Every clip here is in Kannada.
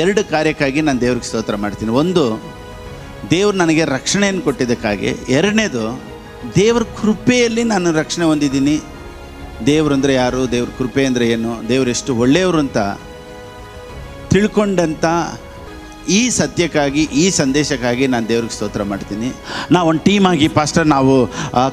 2 ಕಾರ್ಯಕ್ಕಾಗಿ ನಾನು ದೇವ್ರಿಗೆ ಸ್ತೋತ್ರ ಮಾಡ್ತೀನಿ. ಒಂದು, ದೇವ್ರು ನನಗೆ ರಕ್ಷಣೆಯನ್ನು ಕೊಟ್ಟಿದ್ದಕ್ಕಾಗಿ. 2ನೇದು, ದೇವ್ರ ಕೃಪೆಯಲ್ಲಿ ನಾನು ರಕ್ಷಣೆ ಹೊಂದಿದ್ದೀನಿ. ದೇವ್ರಂದರೆ ಯಾರು, ದೇವ್ರ ಕೃಪೆ ಅಂದರೆ ಏನು, ದೇವ್ರು ಎಷ್ಟು ಒಳ್ಳೆಯವರು ಅಂತ ತಿಳ್ಕೊಂಡಂಥ ಈ ಸತ್ಯಕ್ಕಾಗಿ, ಈ ಸಂದೇಶಕ್ಕಾಗಿ ನಾನು ದೇವ್ರಿಗೆ ಸ್ತೋತ್ರ ಮಾಡ್ತೀನಿ. ನಾವು ಒಂದು ಟೀಮಾಗಿ ಪಾಸ್ಟರ್, ನಾವು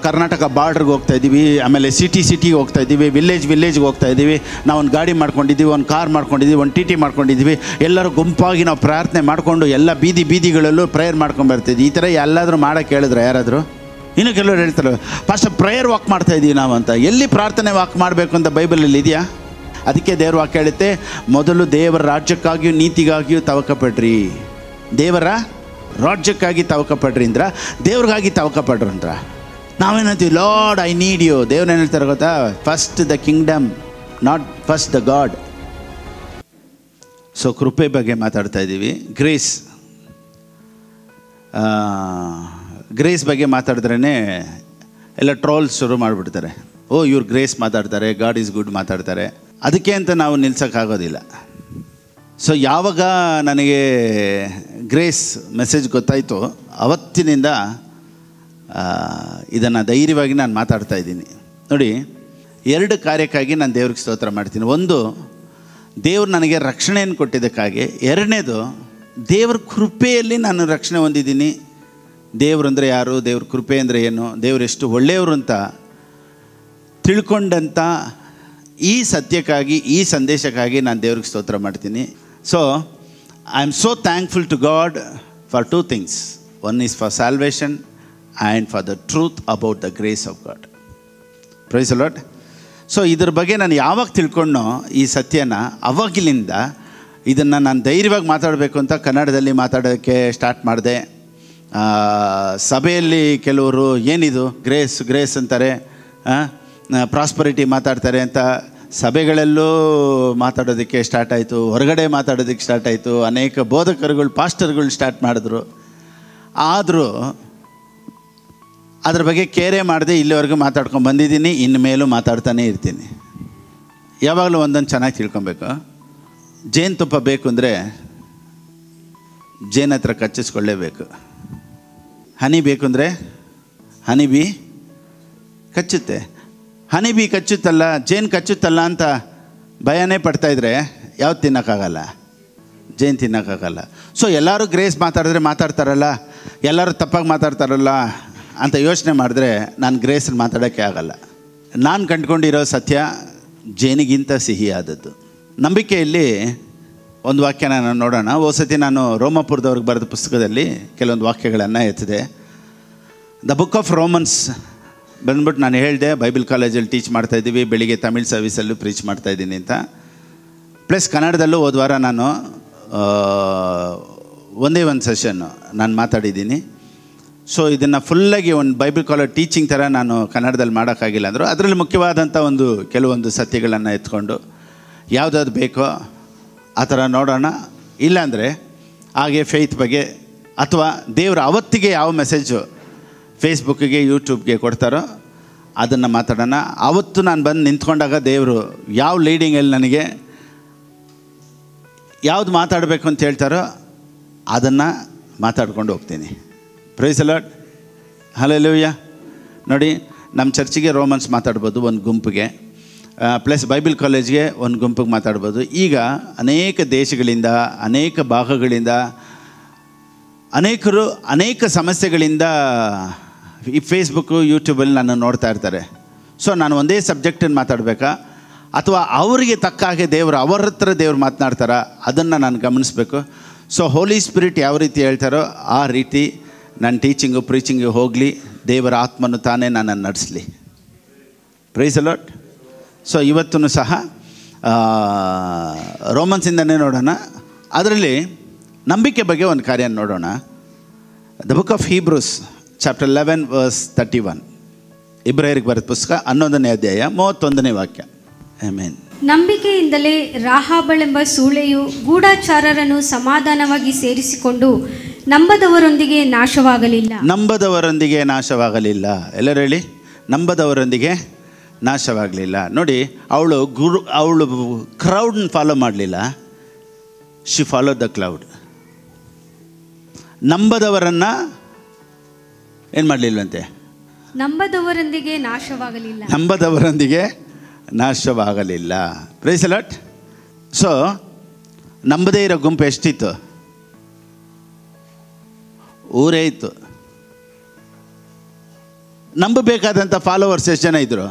ಕರ್ನಾಟಕ ಬಾರ್ಡ್ರಿಗೆ ಹೋಗ್ತಾ ಇದ್ದೀವಿ, ಆಮೇಲೆ ಸಿಟಿಗೆ ಹೋಗ್ತಾ ಇದ್ದೀವಿ, ವಿಲೇಜ್ಗೆ ಹೋಗ್ತಾ ಇದ್ದೀವಿ. ನಾವು ಒಂದು ಗಾಡಿ ಮಾಡ್ಕೊಂಡಿದ್ದೀವಿ, ಒಂದು ಕಾರ್ ಮಾಡ್ಕೊಂಡಿದ್ದೀವಿ, ಒಂದು ಟಿ ಮಾಡ್ಕೊಂಡಿದ್ದೀವಿ. ಎಲ್ಲರೂ ಗುಂಪಾಗಿ ನಾವು ಪ್ರಾರ್ಥನೆ ಮಾಡಿಕೊಂಡು ಎಲ್ಲ ಬೀದಿಗಳಲ್ಲೂ ಪ್ರೇಯರ್ ಮಾಡ್ಕೊಂಡ್ಬರ್ತಿದ್ವಿ. ಈ ಥರ ಎಲ್ಲಾದರೂ ಮಾಡೋಕ್ಕೆ ಹೇಳಿದ್ರೆ ಯಾರಾದರೂ? ಇನ್ನು ಕೆಲವರು ಹೇಳ್ತಾರೆ, ಪಾಸ್ಟರ್ ಪ್ರೇಯರ್ ವಾಕ್ ಮಾಡ್ತಾ ಇದ್ದೀವಿ ನಾವು ಅಂತ. ಎಲ್ಲಿ ಪ್ರಾರ್ಥನೆ ವಾಕ್ ಮಾಡಬೇಕು ಅಂತ ಬೈಬಲಲ್ಲಿ ಇದೆಯಾ? ಅದಕ್ಕೆ ದೇವ್ರ ವಾಕ್ಯ ಹೇಳುತ್ತೆ, ಮೊದಲು ದೇವರ ರಾಜ್ಯಕ್ಕಾಗಿಯೂ ನೀತಿಗಾಗಿಯೂ ತವಕಪಡ್ರಿ. ದೇವರ ರಾಜ್ಯಕ್ಕಾಗಿ ತವಕಪಡ್ರಿ ಅಂದ್ರ, ದೇವ್ರಿಗಾಗಿ ತವಕಪಡ್ರಿ ಅಂದ್ರ. ನಾವೇನಂತೀವಿ, ಲಾರ್ಡ್ ಐ ನೀಡ್ ಯು. ದೇವ್ರು ಏನು ಹೇಳ್ತಾರೆ ಗೊತ್ತಾ? First the kingdom, not first the god. So ಕೃಪೆ ಬಗ್ಗೆ ಮಾತಾಡ್ತಾ ಇದ್ದೀವಿ. ಗ್ರೇಸ್ ಬಗ್ಗೆ ಮಾತಾಡಿದ್ರೇ ಎಲ್ಲ ಟ್ರೋಲ್ಸ್ ಶುರು ಮಾಡಿಬಿಡ್ತಾರೆ. ಇವ್ರು ಗ್ರೇಸ್ ಮಾತಾಡ್ತಾರೆ, ಗಾಡ್ ಈಸ್ ಗುಡ್ ಮಾತಾಡ್ತಾರೆ. ಅದಕ್ಕೆ ಅಂತ ನಾವು ನಿಲ್ಸೋಕ್ಕಾಗೋದಿಲ್ಲ. ಸೊ ಯಾವಾಗ ನನಗೆ ಗ್ರೇಸ್ ಮೆಸೇಜ್ ಗೊತ್ತಾಯಿತು, ಅವತ್ತಿನಿಂದ ಇದನ್ನು ಧೈರ್ಯವಾಗಿ ನಾನು ಮಾತಾಡ್ತಾ ಇದ್ದೀನಿ. ನೋಡಿ, 2 ಕಾರ್ಯಕ್ಕಾಗಿ ನಾನು ದೇವ್ರಿಗೆ ಸ್ತೋತ್ರ ಮಾಡ್ತೀನಿ. ಒಂದು, ದೇವ್ರು ನನಗೆ ರಕ್ಷಣೆಯನ್ನು ಕೊಟ್ಟಿದ್ದಕ್ಕಾಗಿ. 2ನೇದು, ದೇವ್ರ ಕೃಪೆಯಲ್ಲಿ ನಾನು ರಕ್ಷಣೆ ಹೊಂದಿದ್ದೀನಿ. ದೇವ್ರಂದರೆ ಯಾರು, ದೇವ್ರ ಕೃಪೆ ಅಂದರೆ ಏನು, ದೇವ್ರು ಎಷ್ಟು ಒಳ್ಳೆಯವರು ಅಂತ ತಿಳ್ಕೊಂಡಂಥ ಈ ಸತ್ಯಕ್ಕಾಗಿ, ಈ ಸಂದೇಶಕ್ಕಾಗಿ ನಾನು ದೇವ್ರಿಗೆ ಸ್ತೋತ್ರ ಮಾಡ್ತೀನಿ. So I am so thankful to God for 2 things. One is for salvation and for the truth about the grace of God. Praise the lord. So ಇದ್ರ ಬಗ್ಗೆ ನಾನು ಯಾವಾಗ ತಿಳ್ಕೊಂಡೋ ಈ ಸತ್ಯನ, ಅವಾಗಿಲಿಂದ ಇದನ್ನು ನಾನು ಧೈರ್ಯವಾಗಿ ಮಾತಾಡಬೇಕು ಅಂತ ಕನ್ನಡದಲ್ಲಿ ಮಾತಾಡೋಕ್ಕೆ ಸ್ಟಾರ್ಟ್ ಮಾಡಿದೆ. ಸಭೆಯಲ್ಲಿ ಕೆಲವರು ಏನಿದು ಗ್ರೇಸ್ ಅಂತಾರೆ, ಪ್ರಾಸ್ಪರಿಟಿ ಮಾತಾಡ್ತಾರೆ ಅಂತ ಸಭೆಗಳಲ್ಲೂ ಮಾತಾಡೋದಕ್ಕೆ ಸ್ಟಾರ್ಟ್ ಆಯಿತು, ಹೊರಗಡೆ ಮಾತಾಡೋದಕ್ಕೆ ಸ್ಟಾರ್ಟ್ ಆಯಿತು. ಅನೇಕ ಬೋಧಕರುಗಳು, ಪಾಸ್ಟರ್ಗಳು ಸ್ಟಾರ್ಟ್ ಮಾಡಿದ್ರು. ಆದರೂ ಅದ್ರ ಬಗ್ಗೆ ಕೇರೆ ಮಾಡದೆ ಇಲ್ಲಿವರೆಗೂ ಮಾತಾಡ್ಕೊಂಡು ಬಂದಿದ್ದೀನಿ, ಇನ್ನು ಮೇಲೂ ಮಾತಾಡ್ತಾನೇ ಇರ್ತೀನಿ. ಯಾವಾಗಲೂ ಒಂದೊಂದು ಚೆನ್ನಾಗಿ ತಿಳ್ಕೊಬೇಕು. ಜೇನುತುಪ್ಪ ಬೇಕು ಅಂದರೆ ಜೇನು ಹತ್ರ ಕಚ್ಚಿಸ್ಕೊಳ್ಳೇಬೇಕು. ಹನಿ ಬೇಕು ಅಂದರೆ ಹನಿ ಬಿ ಕಚ್ಚುತ್ತೆ. ಹನಿ ಬಿ ಕಚ್ಚುತ್ತಲ್ಲ, ಜೇನು ಕಚ್ಚುತ್ತಲ್ಲ ಅಂತ ಭಯನೇ ಪಡ್ತಾಯಿದ್ರೆ ಯಾವ್ದು ತಿನ್ನೋಕ್ಕಾಗಲ್ಲ, ಜೇನು ತಿನ್ನೋಕ್ಕಾಗಲ್ಲ. ಸೊ ಎಲ್ಲರೂ ಗ್ರೇಸ್ ಮಾತಾಡ್ತಾರಲ್ಲ, ಎಲ್ಲರೂ ತಪ್ಪಾಗಿ ಮಾತಾಡ್ತಾರಲ್ಲ ಅಂತ ಯೋಚನೆ ಮಾಡಿದ್ರೆ ನಾನು ಗ್ರೇಸಲ್ಲಿ ಮಾತಾಡೋಕ್ಕೆ ಆಗಲ್ಲ. ನಾನು ಕಂಡುಕೊಂಡಿರೋ ಸತ್ಯ ಜೇನಿಗಿಂತ ಸಿಹಿಯಾದದ್ದು. ನಂಬಿಕೆಯಲ್ಲಿ ಒಂದು ವಾಕ್ಯನ ನಾನು ನೋಡೋಣ. ಸತಿ ನಾನು ರೋಮಾಪುರದವ್ರಿಗೆ ಬರೆದ ಪುಸ್ತಕದಲ್ಲಿ ಕೆಲವೊಂದು ವಾಕ್ಯಗಳನ್ನು ಎತ್ತಿದೆ. ದ ಬುಕ್ ಆಫ್ ರೋಮನ್ಸ್ ಬಂದ್ಬಿಟ್ಟು ನಾನು ಹೇಳಿದೆ, ಬೈಬಲ್ ಕಾಲೇಜಲ್ಲಿ ಟೀಚ್ ಮಾಡ್ತಾಯಿದ್ದೀವಿ, ಬೆಳಿಗ್ಗೆ ತಮಿಳ್ ಸರ್ವಿಸಲ್ಲೂ ಪ್ರೀಚ್ ಮಾಡ್ತಾಯಿದ್ದೀನಿ ಅಂತ. ಪ್ಲಸ್ ಕನ್ನಡದಲ್ಲೂ ಹೋದ ವಾರ ನಾನು ಒಂದೇ ಒಂದು ಸೆಷನ್ನು ನಾನು ಮಾತಾಡಿದ್ದೀನಿ. ಸೊ ಇದನ್ನು ಫುಲ್ಲಾಗಿ ಒಂದು ಬೈಬಲ್ ಕಾಲೇಜ್ ಟೀಚಿಂಗ್ ಥರ ನಾನು ಕನ್ನಡದಲ್ಲಿ ಮಾಡೋಕ್ಕಾಗಿಲ್ಲ ಅಂದರು. ಅದರಲ್ಲಿ ಮುಖ್ಯವಾದಂಥ ಕೆಲವೊಂದು ಸತ್ಯಗಳನ್ನು ಎತ್ಕೊಂಡು ಯಾವುದಾದ್ರು ಬೇಕೋ ಆ ಥರ ನೋಡೋಣ. ಇಲ್ಲಾಂದರೆ ಹಾಗೆ ಫೇತ್ ಬಗ್ಗೆ ಅಥವಾ ದೇವರು ಅವತ್ತಿಗೆ ಯಾವ ಮೆಸೇಜು ಫೇಸ್ಬುಕ್ಕಿಗೆ, ಯೂಟ್ಯೂಬ್ಗೆ ಕೊಡ್ತಾರೋ ಅದನ್ನು ಮಾತಾಡೋಣ. ಆವತ್ತು ನಾನು ಬಂದು ನಿಂತ್ಕೊಂಡಾಗ ದೇವರು ಯಾವ ಲೀಡಿಂಗಲ್ಲಿ ನನಗೆ ಯಾವುದು ಮಾತಾಡಬೇಕು ಅಂತ ಹೇಳ್ತಾರೋ ಅದನ್ನು ಮಾತಾಡ್ಕೊಂಡು ಹೋಗ್ತೀನಿ. Praise the lord. ಹಲ್ಲೆಲೂಯಾ. ನೋಡಿ, ನಮ್ಮ ಚರ್ಚಿಗೆ ರೋಮನ್ಸ್ ಮಾತಾಡ್ಬೋದು ಒಂದು ಗುಂಪಿಗೆ, ಪ್ಲಸ್ ಬೈಬಲ್ ಕಾಲೇಜ್ಗೆ ಒಂದು ಗುಂಪಿಗೆ ಮಾತಾಡ್ಬೋದು. ಈಗ ಅನೇಕ ದೇಶಗಳಿಂದ, ಅನೇಕ ಭಾಗಗಳಿಂದ ಅನೇಕರು ಅನೇಕ ಸಮಸ್ಯೆಗಳಿಂದ ಈ ಫೇಸ್ಬುಕ್ಕು, ಯೂಟ್ಯೂಬಲ್ಲಿ ನನ್ನ ನೋಡ್ತಾ ಇರ್ತಾರೆ. ಸೊ ನಾನು ಒಂದೇ ಸಬ್ಜೆಕ್ಟನ್ನು ಮಾತಾಡಬೇಕಾ ಅಥವಾ ಅವರಿಗೆ ತಕ್ಕ ಹಾಗೆ ಅವರ ಹತ್ರ ದೇವ್ರು ಮಾತನಾಡ್ತಾರ, ಅದನ್ನು ನಾನು ಗಮನಿಸಬೇಕು. ಸೊ ಹೋಲಿ ಸ್ಪಿರಿಟ್ ಯಾವ ರೀತಿ ಹೇಳ್ತಾರೋ ಆ ರೀತಿ ನನ್ನ ಟೀಚಿಂಗು, ಪ್ರೀಚಿಂಗು ಹೋಗಲಿ. ದೇವರ ಆತ್ಮನು ತಾನೇ ನನ್ನನ್ನು ನಡೆಸಲಿ. Praise the lord. ಸೊ ಇವತ್ತೂ ಸಹ ರೋಮನ್ಸಿಂದನೇ ನೋಡೋಣ. ಅದರಲ್ಲಿ ನಂಬಿಕೆ ಬಗ್ಗೆ ಒಂದು ಕಾರ್ಯ ನೋಡೋಣ. The book of Hebrews chapter 11 verse 31. ಇಬ್ರಾಯರಿಗೆ ಬರೆದ ಪುಸ್ತಕ 11ನೇ ಅಧ್ಯಾಯ 31ನೇ ವಾಕ್ಯ. ಆಮೆನ್. ನಂಬಿಕೆಯಿಂದಲೇ ರಾಹಾಬಳೆಂಬ ಸೂಳೆಯು ಗೂಢಚಾರರನ್ನು ಸಮಾಧಾನವಾಗಿ ಸೇರಿಸಿಕೊಂಡು ನಂಬದವರೊಂದಿಗೆ ನಾಶವಾಗಲಿಲ್ಲ. ನಂಬದವರೊಂದಿಗೆ ನಾಶವಾಗಲಿಲ್ಲ. ಎಲ್ಲರೂ ಹೇಳಿ, ನಂಬದವರೊಂದಿಗೆ ನಾಶವಾಗಲಿಲ್ಲ. ನೋಡಿ, ಅವಳು ಕ್ರೌಡ್ನ ಫಾಲೋ ಮಾಡಲಿಲ್ಲ, ಶಿ ಫಾಲೋಡ್ ದ ಕ್ಲೌಡ್. ನಂಬದವರನ್ನು ಏನು ಮಾಡಲಿಲ್ವಂತೆ? ನಂಬದವರೊಂದಿಗೆ ನಾಶವಾಗಲಿಲ್ಲ. ನಂಬದವರೊಂದಿಗೆ ನಾಶವಾಗಲಿಲ್ಲ. Praise the lord. ಸೊ ನಂಬದೇ ಇರೋ ಗುಂಪು ಎಷ್ಟಿತ್ತು? ಊರೇ ಇತ್ತು. ನಂಬಬೇಕಾದಂಥ ಫಾಲೋವರ್ಸ್ ಎಷ್ಟು ಜನ ಇದ್ದರು?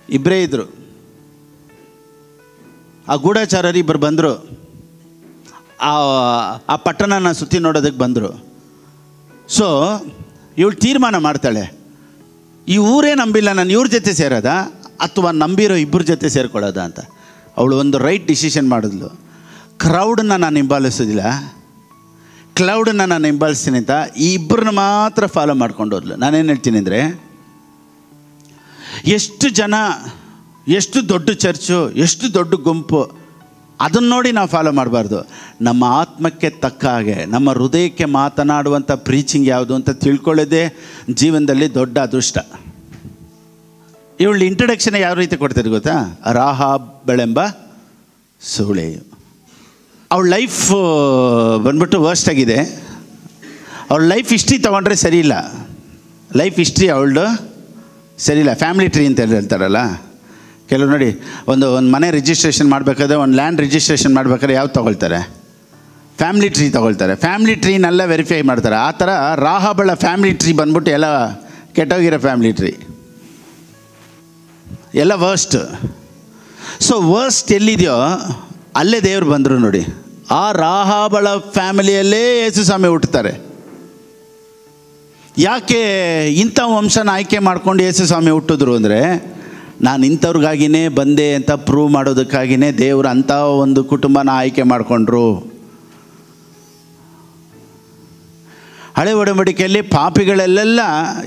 ಇಬ್ಬರೇ ಇದ್ದರು. ಆ ಗೂಢಚಾರರು ಇಬ್ಬರು ಬಂದರು. ಆ ಪಟ್ಟಣನ ಸುತ್ತಿ ನೋಡೋದಕ್ಕೆ ಬಂದರು. ಸೊ ಇವಳು ತೀರ್ಮಾನ ಮಾಡ್ತಾಳೆ, ಈ ಊರೇ ನಂಬಿಲ್ಲ, ನಾನು ಇವ್ರ ಜೊತೆ ಸೇರೋದಾ ಅಥವಾ ನಂಬಿರೋ ಇಬ್ಬರ ಜೊತೆ ಸೇರ್ಕೊಳ್ಳೋದಾ ಅಂತ. ಅವಳು ಒಂದು ರೈಟ್ ಡಿಸಿಷನ್ ಮಾಡಿದ್ಲು. ಕ್ರೌಡನ್ನ ನಾನು ಹಿಂಬಾಲಿಸೋದಿಲ್ಲ, ಕ್ಲೌಡನ್ನು ನಾನು ಹಿಂಬಾಲಿಸ್ತೀನಿ ಅಂತ ಈ ಇಬ್ಬರನ್ನ ಮಾತ್ರ ಫಾಲೋ ಮಾಡ್ಕೊಂಡು ಹೋದ್ಲು. ನಾನೇನು ಹೇಳ್ತೀನಿ ಅಂದರೆ, ಎಷ್ಟು ಜನ, ಎಷ್ಟು ದೊಡ್ಡ ಚರ್ಚು, ಎಷ್ಟು ದೊಡ್ಡ ಗುಂಪು, ಅದನ್ನು ನೋಡಿ ನಾವು ಫಾಲೋ ಮಾಡಬಾರ್ದು. ನಮ್ಮ ಆತ್ಮಕ್ಕೆ ತಕ್ಕ ಹಾಗೆ, ನಮ್ಮ ಹೃದಯಕ್ಕೆ ಮಾತನಾಡುವಂಥ ಪ್ರೀಚಿಂಗ್ ಯಾವುದು ಅಂತ ತಿಳ್ಕೊಳ್ಳೋದೇ ಜೀವನದಲ್ಲಿ ದೊಡ್ಡ ಅದೃಷ್ಟ. ಇವಳು ಇಂಟ್ರಡಕ್ಷನ್ ಯಾವ ರೀತಿ ಕೊಡ್ತಾರೆ ಗೊತ್ತಾ? ರಾಹಾಬಳೆಂಬ ಸೂಳೆಯು. ಅವಳ ಲೈಫ್ ಬಂದ್ಬಿಟ್ಟು ವರ್ಸ್ಟ್ ಆಗಿದೆ. ಅವಳ ಲೈಫ್ ಹಿಸ್ಟ್ರಿ ತೊಗೊಂಡ್ರೆ ಸರಿ ಇಲ್ಲ. ಲೈಫ್ ಹಿಸ್ಟ್ರಿ ಅವಳದು ಸರಿ ಇಲ್ಲ. ಫ್ಯಾಮಿಲಿ ಟ್ರೀ ಅಂತ ಹೇಳ್ತಾರಲ್ಲ ಕೆಲವು. ನೋಡಿ, ಒಂದು ಮನೆ ರಿಜಿಸ್ಟ್ರೇಷನ್ ಮಾಡಬೇಕಾದ್ರೆ, ಒಂದು ಲ್ಯಾಂಡ್ ರಿಜಿಸ್ಟ್ರೇಷನ್ ಮಾಡಬೇಕಾದ್ರೆ ಯಾವ್ದು ತೊಗೊಳ್ತಾರೆ? ಫ್ಯಾಮಿಲಿ ಟ್ರೀ ತೊಗೊಳ್ತಾರೆ. ಫ್ಯಾಮಿಲಿ ಟ್ರೀನೆಲ್ಲ ವೆರಿಫೈ ಮಾಡ್ತಾರೆ. ಆ ಥರ ರಾಹಾಬಳ ಫ್ಯಾಮಿಲಿ ಟ್ರೀ ಬಂದ್ಬಿಟ್ಟು ಎಲ್ಲ ಕೆಟ್ಟೋಗಿರೋ ಫ್ಯಾಮಿಲಿ ಟ್ರೀ, ಎಲ್ಲ ವರ್ಸ್ಟ್. ಸೊ ವರ್ಸ್ಟ್ ಎಲ್ಲಿದೆಯೋ ಅಲ್ಲೇ ದೇವರು ಬಂದರು ನೋಡಿ. ಆ ರಾಹಾಬಳ ಫ್ಯಾಮಿಲಿಯಲ್ಲೇ ಯೇಸು ಸ್ವಾಮಿ ಹುಟ್ಟುತ್ತಾರೆ. ಯಾಕೆ ಇಂಥ ವಂಶನ ಆಯ್ಕೆ ಮಾಡ್ಕೊಂಡು ಯೇಸು ಸ್ವಾಮಿ ಹುಟ್ಟಿದ್ರು ಅಂದರೆ, ನಾನು ಇಂಥವ್ರಿಗಾಗಿಯೇ ಬಂದೆ ಅಂತ ಪ್ರೂವ್ ಮಾಡೋದಕ್ಕಾಗಿಯೇ ದೇವರು ಅಂಥ ಒಂದು ಕುಟುಂಬನ ಆಯ್ಕೆ ಮಾಡಿಕೊಂಡ್ರು. ಹಳೆ ಒಡಂಬಡಿಕೆಯಲ್ಲಿ ಪಾಪಿಗಳಲ್ಲೆಲ್ಲ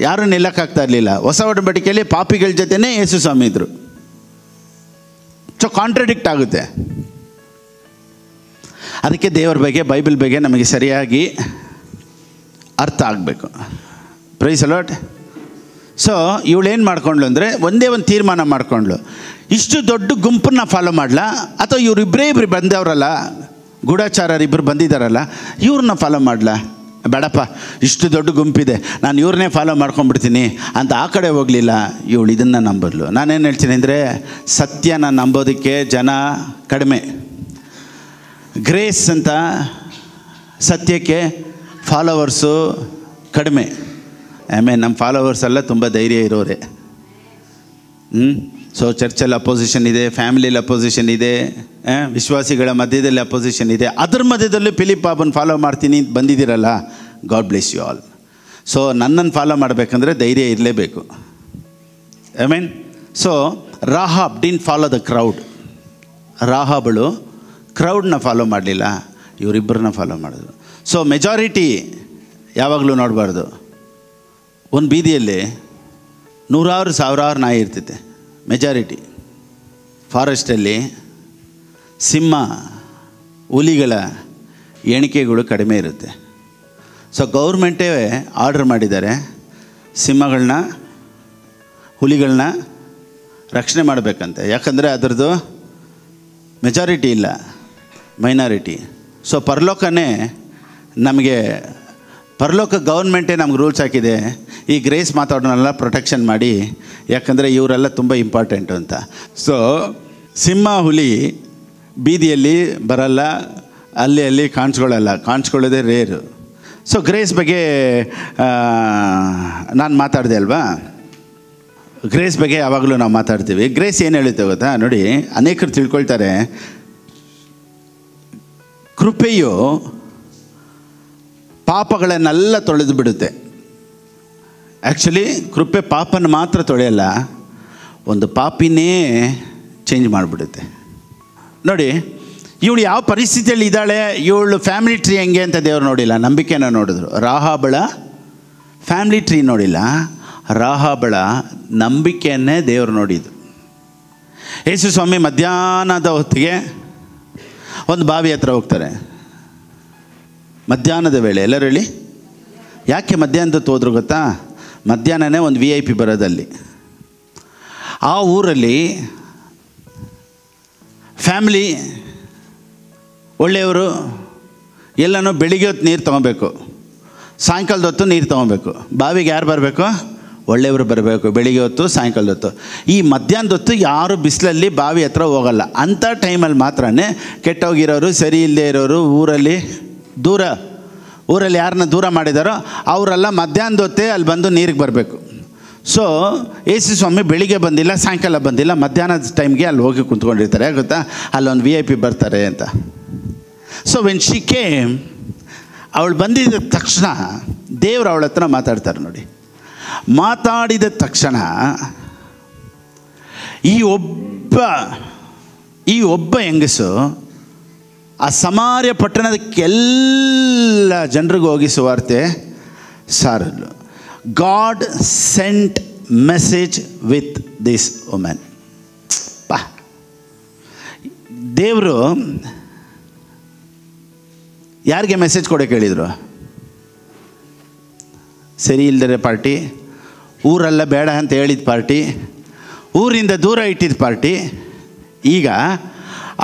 ಯಾರೂ ನಿಲ್ಲಕ್ಕಾಗ್ತಾ ಇರಲಿಲ್ಲ. ಹೊಸ ಒಡಂಬಡಿಕೆಯಲ್ಲಿ ಪಾಪಿಗಳ ಜೊತೆನೇ ಯೇಸು ಸ್ವಾಮಿ ಇದ್ದರು. ಸೊ ಕಾಂಟ್ರಡಿಕ್ಟ್ ಆಗುತ್ತೆ. ಅದಕ್ಕೆ ದೇವರ ಬಗ್ಗೆ, ಬೈಬಲ್ ಬಗ್ಗೆ ನಮಗೆ ಸರಿಯಾಗಿ ಅರ್ಥ ಆಗಬೇಕು. Praise the lord. ಸೊ ಇವಳೇನು ಮಾಡ್ಕೊಂಡ್ಳು ಅಂದರೆ, ಒಂದೇ ಒಂದು ತೀರ್ಮಾನ ಮಾಡ್ಕೊಂಡ್ಳು, ಇಷ್ಟು ದೊಡ್ಡ ಗುಂಪನ್ನ ಫಾಲೋ ಮಾಡಲಾ ಅಥವಾ ಇವರಿಬ್ಬರೇ ಬಂದವರಲ್ಲ, ಗೂಢಚಾರರಿಬ್ಬರು ಬಂದಿದ್ದಾರಲ್ಲ, ಇವ್ರನ್ನ ಫಾಲೋ ಮಾಡಲಾ? ಬೇಡಪ್ಪ, ಇಷ್ಟು ದೊಡ್ಡ ಗುಂಪಿದೆ, ನಾನು ಇವ್ರನ್ನೇ ಫಾಲೋ ಮಾಡ್ಕೊಂಡ್ಬಿಡ್ತೀನಿ ಅಂತ ಆ ಕಡೆ ಹೋಗಲಿಲ್ಲ. ಇವಳು ಇದನ್ನು ನಂಬದ್ಲು. ನಾನೇನು ಹೇಳ್ತೀನಿ ಅಂದರೆ, ಸತ್ಯನ ನಂಬೋದಕ್ಕೆ ಜನ ಕಡಿಮೆ, ಗ್ರೇಸ್ ಅಂತ ಸತ್ಯಕ್ಕೆ ಫಾಲೋವರ್ಸು ಕಡಿಮೆ. ಆಮೇಲೆ ನಮ್ಮ ಫಾಲೋವರ್ಸ್ ಎಲ್ಲ ತುಂಬ ಧೈರ್ಯ ಇರೋರೆ. ಸೊ ಚರ್ಚಲ್ಲಿ ಅಪೋಸಿಷನ್ ಇದೆ, ಫ್ಯಾಮಿಲಿಯಲ್ಲಿ ಅಪೋಸಿಷನ್ ಇದೆ, ವಿಶ್ವಾಸಿಗಳ ಮಧ್ಯದಲ್ಲಿ ಅಪೋಸಿಷನ್ ಇದೆ. ಅದ್ರ ಮಧ್ಯದಲ್ಲೂ ಫಿಲಿಪ್ ಪಾಪನ್ ಫಾಲೋ ಮಾಡ್ತೀನಿ ಬಂದಿದ್ದೀರಲ್ಲ, God bless you all. So ನನ್ನನ್ನು ಫಾಲೋ ಮಾಡಬೇಕಂದ್ರೆ ಧೈರ್ಯ ಇರಲೇಬೇಕು. I mean, so Rahab didn't follow the crowd. ರಾಹಾಬಳು ಕ್ರೌಡ್ನ ಫಾಲೋ ಮಾಡಲಿಲ್ಲ, ಇವರಿಬ್ಬರನ್ನ ಫಾಲೋ ಮಾಡಿದ್ರು. ಸೊ ಮೆಜಾರಿಟಿ ಯಾವಾಗಲೂ ನೋಡಬಾರ್ದು. ಒಂದು ಬೀದಿಯಲ್ಲಿ ನೂರಾರು ಸಾವಿರಾರು ನಾಯಿ ಇರ್ತೈತೆ. ಮೆಜಾರಿಟಿ ಫಾರೆಸ್ಟಲ್ಲಿ ಸಿಂಹ, ಹುಲಿಗಳ ಎಣಿಕೆಗಳು ಕಡಿಮೆ ಇರುತ್ತೆ. ಸೊ ಗೌರ್ಮೆಂಟೇ ಆರ್ಡ್ರ್ ಮಾಡಿದ್ದಾರೆ, ಸಿಂಹಗಳನ್ನ, ಹುಲಿಗಳನ್ನ ರಕ್ಷಣೆ ಮಾಡಬೇಕಂತೆ. ಯಾಕಂದರೆ ಅದರದ್ದು ಮೆಜಾರಿಟಿ ಇಲ್ಲ, ಮೈನಾರಿಟಿ. ಸೊ ಪರಲೋಕನೇ ನಮಗೆ, ಪರಲೋಕ ಗೌರ್ಮೆಂಟೇ ನಮ್ಗೆ ರೂಲ್ಸ್ ಹಾಕಿದೆ, ಈ ಗ್ರೇಸ್ ಮಾತಾಡೋನೆಲ್ಲ ಪ್ರೊಟೆಕ್ಷನ್ ಮಾಡಿ, ಯಾಕಂದರೆ ಇವರೆಲ್ಲ ತುಂಬ ಇಂಪಾರ್ಟೆಂಟು ಅಂತ. ಸೊ ಸಿಂಹ, ಹುಲಿ ಬೀದಿಯಲ್ಲಿ ಬರಲ್ಲ, ಅಲ್ಲಿ ಕಾಣಿಸ್ಕೊಳ್ಳಲ್ಲ, ಕಾಣಿಸ್ಕೊಳ್ಳೋದೇ ರೇರು. ಸೊ ಗ್ರೇಸ್ ಬಗ್ಗೆ ನಾನು ಮಾತಾಡಿದೆ ಅಲ್ವಾ? ಗ್ರೇಸ್ ಬಗ್ಗೆ ಯಾವಾಗಲೂ ನಾವು ಮಾತಾಡ್ತೀವಿ. ಗ್ರೇಸ್ ಏನು ಹೇಳುತ್ತೆ ಗೊತ್ತಾ? ನೋಡಿ, ಅನೇಕರು ತಿಳ್ಕೊಳ್ತಾರೆ, ಕೃಪೆಯು ಪಾಪಗಳನ್ನೆಲ್ಲ ತೊಳೆದು ಬಿಡುತ್ತೆ. ಆ್ಯಕ್ಚುಲಿ ಕೃಪೆ ಪಾಪನ ಮಾತ್ರ ತೊಳೆಯಲ್ಲ, ಒಂದು ಪಾಪಿನೇ ಚೇಂಜ್ ಮಾಡಿಬಿಡುತ್ತೆ. ನೋಡಿ, ಇವಳು ಯಾವ ಪರಿಸ್ಥಿತಿಯಲ್ಲಿ ಇದ್ದಾಳೆ, ಇವಳು ಫ್ಯಾಮಿಲಿ ಟ್ರೀ ಹೆಂಗೆ ಅಂತ ದೇವರು ನೋಡಿಲ್ಲ, ನಂಬಿಕೆನ ನೋಡಿದ್ರು. ರಾಹಾಬಳ ಫ್ಯಾಮಿಲಿ ಟ್ರೀ ನೋಡಿಲ್ಲ, ರಾಹಾಬಳ ನಂಬಿಕೆಯನ್ನೇ ದೇವರು ನೋಡಿದ್ರು. ಯೇಸು ಸ್ವಾಮಿ ಮಧ್ಯಾಹ್ನದ ಹೊತ್ತಿಗೆ ಒಂದು ಬಾವಿ ಹತ್ರ ಹೋಗ್ತಾರೆ. ಮಧ್ಯಾಹ್ನದ ವೇಳೆ, ಎಲ್ಲರೂ ಹೇಳಿ, ಯಾಕೆ ಮಧ್ಯಾಹ್ನದ ಹೋದ್ರು ಗೊತ್ತಾ? ಮಧ್ಯಾಹ್ನನೇ ಒಂದು VIP ಬರೋದಲ್ಲಿ. ಆ ಊರಲ್ಲಿ ಫ್ಯಾಮಿಲಿ ಒಳ್ಳೆಯವರು ಎಲ್ಲನೂ ಬೆಳಿಗ್ಗೆ ಹೊತ್ತು ನೀರು ತೊಗೊಬೇಕು, ಸಾಯಂಕಾಲದ ಹೊತ್ತು ನೀರು ತೊಗೊಬೇಕು. ಬಾವಿಗೆ ಯಾರು ಬರಬೇಕು? ಒಳ್ಳೆಯವರು ಬರಬೇಕು, ಬೆಳಿಗ್ಗೆ ಹೊತ್ತು ಸಾಯಂಕಾಲದ ಹೊತ್ತು. ಈ ಮಧ್ಯಾಹ್ನದ ಹೊತ್ತು ಯಾರು ಬಿಸಿಲಲ್ಲಿ ಬಾವಿ ಹತ್ರ ಹೋಗಲ್ಲ. ಅಂಥ ಟೈಮಲ್ಲಿ ಮಾತ್ರ ಕೆಟ್ಟೋಗಿರೋರು, ಸರಿ ಇಲ್ಲದೆ ಇರೋರು, ಊರಲ್ಲಿ ಯಾರನ್ನ ದೂರ ಮಾಡಿದಾರೋ ಅವರೆಲ್ಲ ಮಧ್ಯಾಹ್ನದ ಹೊತ್ತೇ ಅಲ್ಲಿ ಬಂದು ನೀರಿಗೆ ಬರಬೇಕು. ಸೊ ಯೇಸು ಸ್ವಾಮಿ ಬೆಳಿಗ್ಗೆ ಬಂದಿಲ್ಲ, ಸಾಯಂಕಾಲ ಬಂದಿಲ್ಲ, ಮಧ್ಯಾಹ್ನದ ಟೈಮ್ಗೆ ಅಲ್ಲಿ ಹೋಗಿ ಕುಂತ್ಕೊಂಡಿರ್ತಾರೆ. ಗೊತ್ತಾ, ಅಲ್ಲೊಂದು VIP ಬರ್ತಾರೆ ಅಂತ. ಸೊ ವೆನ್ ಶಿ ಕೇಮ್, ಅವಳು ಬಂದಿದ್ದ ತಕ್ಷಣ ದೇವರು ಅವಳ ಹತ್ರ ಮಾತಾಡ್ತಾರೆ ನೋಡಿ. ಮಾತಾಡಿದ ತಕ್ಷಣ ಈ ಒಬ್ಬ ಹೆಂಗಸು ಆ ಸಮಾರ್ಯ ಪಟ್ಟಣದಕ್ಕೆಲ್ಲ ಜನರಿಗೂ ಹೋಗಿ ಸುವಾರ್ತೆ ಸಾರಲು. God sent message with this women. ದೇವರು ಯಾರಿಗೆ ಮೆಸೇಜ್ ಕೊಡೋಕೆ ಹೇಳಿದರು? ಸರಿ ಇಲ್ದರೆ ಪಾರ್ಟಿ, ಊರೆಲ್ಲ ಬೇಡ ಅಂತ ಹೇಳಿದ ಪಾರ್ಟಿ, ಊರಿಂದ ದೂರ ಇಟ್ಟಿದ್ದ ಪಾರ್ಟಿ. ಈಗ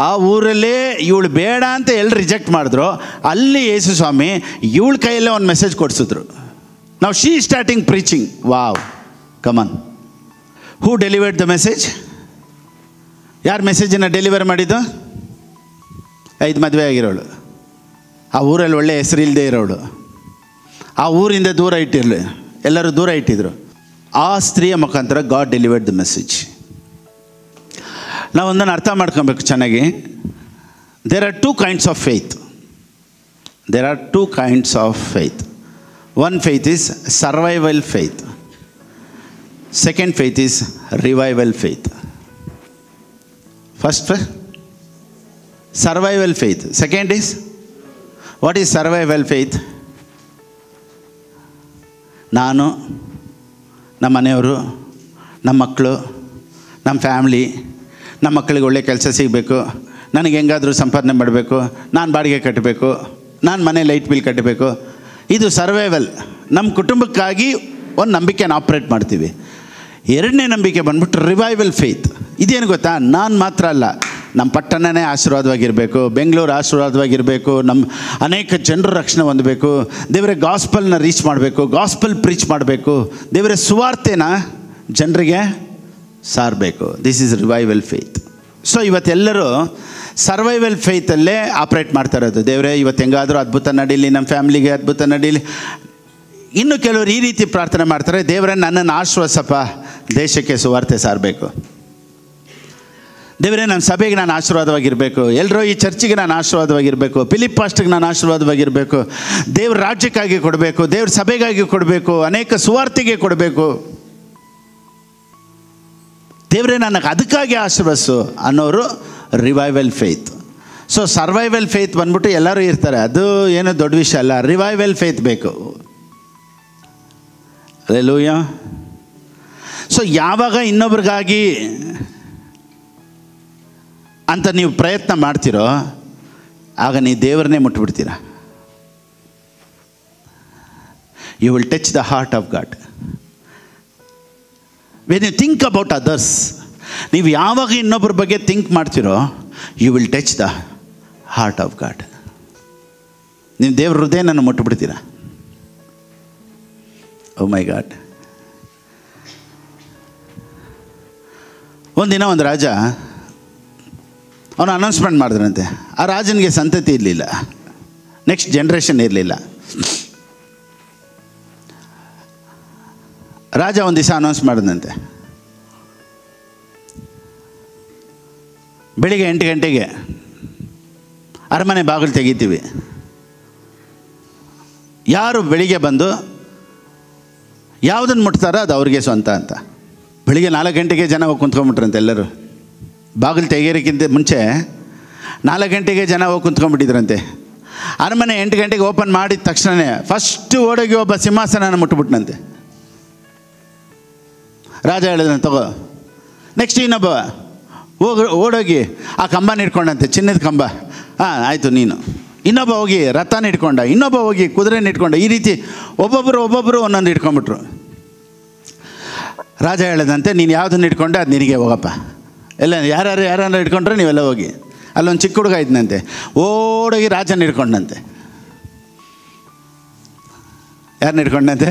ಆ ಊರಲ್ಲೇ ಇವಳು ಬೇಡ ಅಂತ ಎಲ್ಲಿ ರಿಜೆಕ್ಟ್ ಮಾಡಿದ್ರು, ಅಲ್ಲಿ ಯೇಸು ಸ್ವಾಮಿ ಇವಳ ಕೈಯಲ್ಲೇ ಒಂದು ಮೆಸೇಜ್ ಕೊಡಿಸಿದ್ರು. ನಾವು she starting preaching. Wow, come on. Who delivered the message? ಯಾರು ಮೆಸೇಜನ್ನು ಡೆಲಿವರ್ ಮಾಡಿದ್ದು? 5 ಮದುವೆ ಆಗಿರೋಳು, ಆ ಊರಲ್ಲಿ ಒಳ್ಳೆ ಹೆಸರಿಲ್ಲದೆ ಇರೋಳು, ಆ ಊರಿಂದ ದೂರ ಇಟ್ಟಿರಲಿ, ಎಲ್ಲರೂ ದೂರ ಇಟ್ಟಿದ್ರು. ಆ ಸ್ತ್ರೀಯ ಮುಖಾಂತರ ಗಾಡ್ ಡೆಲಿವರ್ಡ್ ದ ಮೆಸೇಜ್. ನಾವೊಂದನ್ನು ಅರ್ಥ ಮಾಡ್ಕೊಬೇಕು ಚೆನ್ನಾಗಿ. There are 2 kinds of faith. There are 2 kinds of faith. One faith is survival faith. Second faith is revival faith. First, survival faith. Second is, what is survival faith? ನಾನು, ನಮ್ಮ ಮನೆಯವರು, ನಮ್ಮ ಮಕ್ಕಳು, ನಮ್ಮ ಫ್ಯಾಮ್ಲಿ, ನಮ್ಮ ಮಕ್ಕಳಿಗೆ ಒಳ್ಳೆ ಕೆಲಸ ಸಿಗಬೇಕು, ನನಗೆ ಹೆಂಗಾದರೂ ಸಂಪಾದನೆ ಮಾಡಬೇಕು, ನಾನು ಬಾಡಿಗೆ ಕಟ್ಟಬೇಕು, ನಾನು ಮನೆ ಲೈಟ್ ಬಿಲ್ ಕಟ್ಟಬೇಕು. ಇದು ಸರ್ವೈವಲ್. ನಮ್ಮ ಕುಟುಂಬಕ್ಕಾಗಿ ಒಂದು ನಂಬಿಕೆನ ಆಪ್ರೇಟ್ ಮಾಡ್ತೀವಿ. ಎರಡನೇ ನಂಬಿಕೆ ಬಂದ್ಬಿಟ್ಟು ರಿವೈವಲ್ ಫೇತ್. ಇದೇನು ಗೊತ್ತಾ, ನಾನು ಮಾತ್ರ ಅಲ್ಲ, ನಮ್ಮ ಪಟ್ಟಣನೇ ಆಶೀರ್ವಾದವಾಗಿರಬೇಕು, ಬೆಂಗಳೂರು ಆಶೀರ್ವಾದವಾಗಿರಬೇಕು, ನಮ್ಮ ಅನೇಕ ಜನರು ರಕ್ಷಣೆ ಹೊಂದಬೇಕು, ದೇವರ ಗಾಸ್ಪಲ್ನ ರೀಚ್ ಮಾಡಬೇಕು, ಗಾಸ್ಪಲ್ ಪ್ರೀಚ್ ಮಾಡಬೇಕು, ದೇವರ ಸುವಾರ್ತೆನ ಜನರಿಗೆ ಸಾರಬೇಕು. This is revival faith. So ಇವತ್ತೆಲ್ಲರೂ ಸರ್ವೈವಲ್ ಫೇತಲ್ಲೇ ಆಪ್ರೇಟ್ ಮಾಡ್ತಾ ಇರೋದು. ದೇವರೇ ಇವತ್ತು ಹೆಂಗಾದರೂ ಅದ್ಭುತ ನಡೀಲಿ, ನಮ್ಮ ಫ್ಯಾಮಿಲಿಗೆ ಅದ್ಭುತ ನಡೀಲಿ. ಇನ್ನು ಕೆಲವರು ಈ ರೀತಿ ಪ್ರಾರ್ಥನೆ ಮಾಡ್ತಾರೆ, ದೇವರೇ ನನ್ನನ್ನು ಆಶ್ವಾಸಪ್ಪ, ದೇಶಕ್ಕೆ ಸುವಾರ್ತೆ ಸಾರಬೇಕು. ದೇವರೇ ನನ್ನ ಸಭೆಗೆ ನಾನು ಆಶೀರ್ವಾದವಾಗಿರಬೇಕು, ಎಲ್ಲರೂ ಈ ಚರ್ಚಿಗೆ ನಾನು ಆಶೀರ್ವಾದವಾಗಿರಬೇಕು, ಫಿಲಿಪ್ ಪಾಸ್ಟ್ಗೆ ನಾನು ಆಶೀರ್ವಾದವಾಗಿರಬೇಕು, ದೇವ್ರ ರಾಜ್ಯಕ್ಕಾಗಿ ಕೊಡಬೇಕು, ದೇವ್ರ ಸಭೆಗಾಗಿ ಕೊಡಬೇಕು, ಅನೇಕ ಸುವಾರ್ತೆಗೆ ಕೊಡಬೇಕು. ದೇವರೇ ನನಗೆ ಅದಕ್ಕಾಗಿ ಆಶೀರ್ವದಿಸು ಅನ್ನೋರು revival faith. So survival faith ಬಂದ್ಬಿಟ್ಟು ಎಲ್ಲರೂ ಇರ್ತಾರೆ, ಅದು ಏನು ದೊಡ್ಡ ವಿಷಯ ಅಲ್ಲ. ರಿವೈವಲ್ ಫೇತ್ ಬೇಕು. ಹಲ್ಲೆಲೂಯಾ. ಸೊ ಯಾವಾಗ ಇನ್ನೊಬ್ರಿಗಾಗಿ ಅಂತ ನೀವು ಪ್ರಯತ್ನ ಮಾಡ್ತೀರೋ ಆಗ ನೀವು ದೇವರನ್ನೇ ಮುಟ್ಬಿಡ್ತೀರ. You will touch the heart of God. When you think about others, ನೀವು ಯಾವಾಗ ಇನ್ನೊಬ್ಬರ ಬಗ್ಗೆ ಥಿಂಕ್ ಮಾಡ್ತೀರೋ you will touch the heart of God. ನೀವು ದೇವ್ರ ಹೃದಯನನ್ನು ಮುಟ್ಬಿಡ್ತೀರ. ಓ ಮೈ ಗಾಡ್. ಒಂದಿನ ಒಂದು ರಾಜ ಅವನು ಅನೌನ್ಸ್ಮೆಂಟ್ ಮಾಡಿದ್ರಂತೆ. ಆ ರಾಜನಿಗೆ ಸಂತತಿ ಇರಲಿಲ್ಲ, ನೆಕ್ಸ್ಟ್ ಜನ್ರೇಷನ್ ಇರಲಿಲ್ಲ. ರಾಜ ಒಂದು ದಿವಸ ಅನೌನ್ಸ್ ಮಾಡಿದಂತೆ, ಬೆಳಿಗ್ಗೆ 8 ಗಂಟೆಗೆ ಅರಮನೆ ಬಾಗಿಲು ತೆಗಿತೀವಿ, ಯಾರು ಬೆಳಿಗ್ಗೆ ಬಂದು ಯಾವುದನ್ನು ಮುಟ್ತಾರೋ ಅದು ಅವ್ರಿಗೆ ಸ್ವಂತ ಅಂತ. ಬೆಳಿಗ್ಗೆ 4 ಗಂಟೆಗೆ ಜನ ಹೋಗಿ ಕುಂತ್ಕೊಂಡ್ಬಿಟ್ರಂತೆ. ಎಲ್ಲರೂ ಬಾಗಿಲು ತೆಗಿಯೋಕ್ಕಿಂತ ಮುಂಚೆ 4 ಗಂಟೆಗೆ ಜನ ಹೋಗಿ ಕುಂತ್ಕೊಂಡ್ಬಿಟ್ಟಿದ್ರಂತೆ. ಅರಮನೆ 8 ಗಂಟೆಗೆ ಓಪನ್ ಮಾಡಿದ ತಕ್ಷಣವೇ ಫಸ್ಟ್ ಓಡೋಗಿ ಒಬ್ಬ ಸಿಂಹಾಸನ ಮುಟ್ಬಿಟ್ನಂತೆ. ರಾಜ ಹೇಳಿದ್ರಂತೆ, ತಗೋ. ನೆಕ್ಸ್ಟ್ ಇನ್ನೊಬ್ಬ ಓಡೋಗಿ ಆ ಕಂಬನ ಇಟ್ಕೊಂಡಂತೆ, ಚಿನ್ನದ ಕಂಬ. ಆಯಿತು ನೀನು. ಇನ್ನೊಬ್ಬ ಹೋಗಿ ರಥನ ಇಟ್ಕೊಂಡ, ಇನ್ನೊಬ್ಬ ಹೋಗಿ ಕುದುರೆನ ಇಟ್ಕೊಂಡ. ಈ ರೀತಿ ಒಬ್ಬೊಬ್ಬರು ಒಂದೊಂದು ಇಟ್ಕೊಂಡ್ಬಿಟ್ರು. ರಾಜ ಹೇಳಿದಂತೆ, ನೀನು ಯಾವುದನ್ನು ಇಟ್ಕೊಂಡೆ ಅದು ನಿನಗೆ ಹೋಗಪ್ಪ. ಎಲ್ಲ ಯಾರು ಇಟ್ಕೊಂಡ್ರೆ ನೀವೆಲ್ಲ ಹೋಗಿ. ಅಲ್ಲೊಂದು ಚಿಕ್ಕ ಹುಡುಗ ಇದ್ನಂತೆ, ಓಡೋಗಿ ರಾಜನ ಹಿಡ್ಕೊಂಡಂತೆ. ಯಾರನ್ನ ಹಿಡ್ಕೊಂಡಂತೆ?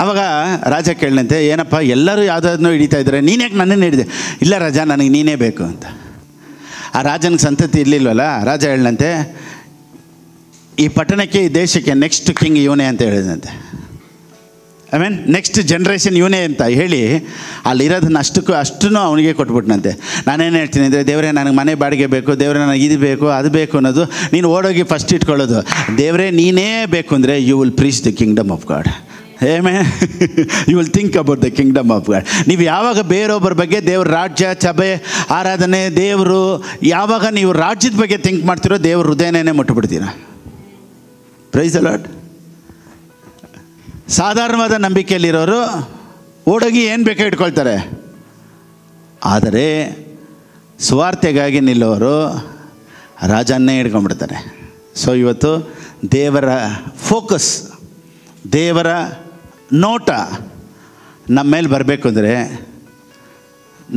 ಅವಾಗ ರಾಜ ಕೇಳಿದಂತೆ, ಏನಪ್ಪ ಎಲ್ಲರೂ ಯಾವುದಾದ್ನೋ ಹಿಡಿತಾ ಇದ್ದಾರೆ, ನೀನು ಯಾಕೆ ನನ್ನನ್ನು ಹಿಡಿದೆ? ಇಲ್ಲ ರಾಜ, ನನಗೆ ನೀನೇ ಬೇಕು ಅಂತ. ಆ ರಾಜನಿಗೆ ಸಂತತಿ ಇರಲಿಲ್ವಲ್ಲ, ರಾಜ ಹೇಳಂತೆ, ಈ ಪಟ್ಟಣಕ್ಕೆ ಈ ದೇಶಕ್ಕೆ ನೆಕ್ಸ್ಟ್ ಕಿಂಗ್ ಇವನೇ ಅಂತ ಹೇಳಿದಂತೆ. ನೆಕ್ಸ್ಟ್ ಜನ್ರೇಷನ್ ಇವನೇ ಅಂತ ಹೇಳಿ ಅಲ್ಲಿರೋದನ್ನ ಅಷ್ಟೂ ಅವನಿಗೆ ಕೊಟ್ಬಿಟ್ನಂತೆ. ನಾನೇನು ಹೇಳ್ತೀನಿ ಅಂದರೆ, ದೇವರೇ ನನಗೆ ಮನೆ ಬಾಡಿಗೆ ಬೇಕು, ದೇವರೇ ನನಗೆ ಇದು ಬೇಕು ಅದು ಬೇಕು ಅನ್ನೋದು ನೀನು ಓಡೋಗಿ ಫಸ್ಟ್ ಇಟ್ಕೊಳ್ಳೋದು. ದೇವರೇ ನೀನೇ ಬೇಕು ಅಂದರೆ you will preach the kingdom of God. You will think about the kingdom of God. ನೀವು ಯಾವಾಗ ಬೇರೊಬ್ಬರ ಬಗ್ಗೆ, ದೇವ್ರ ರಾಜ್ಯ, ಸಭೆ, ಆರಾಧನೆ, ದೇವರು, ಯಾವಾಗ ನೀವು ರಾಜ್ಯದ ಬಗ್ಗೆ ಥಿಂಕ್ ಮಾಡ್ತಿರೋ, ದೇವ್ರ ಹೃದಯನೇ ಮುಟ್ಟುಬಿಡ್ತೀರ. Praise the lord. ಸಾಧಾರಣವಾದ ನಂಬಿಕೆಯಲ್ಲಿರೋರು ಓಡೋಗಿ ಏನು ಬೇಕೋ ಇಟ್ಕೊಳ್ತಾರೆ. ಆದರೆ ಸುವಾರ್ತೆಗಾಗಿ ನಿಲ್ಲೋರು ರಾಜನ್ನೇ ಹಿಡ್ಕೊಂಡ್ಬಿಡ್ತಾರೆ. ಸೊ ಇವತ್ತು ದೇವರ ಫೋಕಸ್, ದೇವರ ನೋಟ ನಮ್ಮ ಮೇಲೆ ಬರಬೇಕು ಅಂದರೆ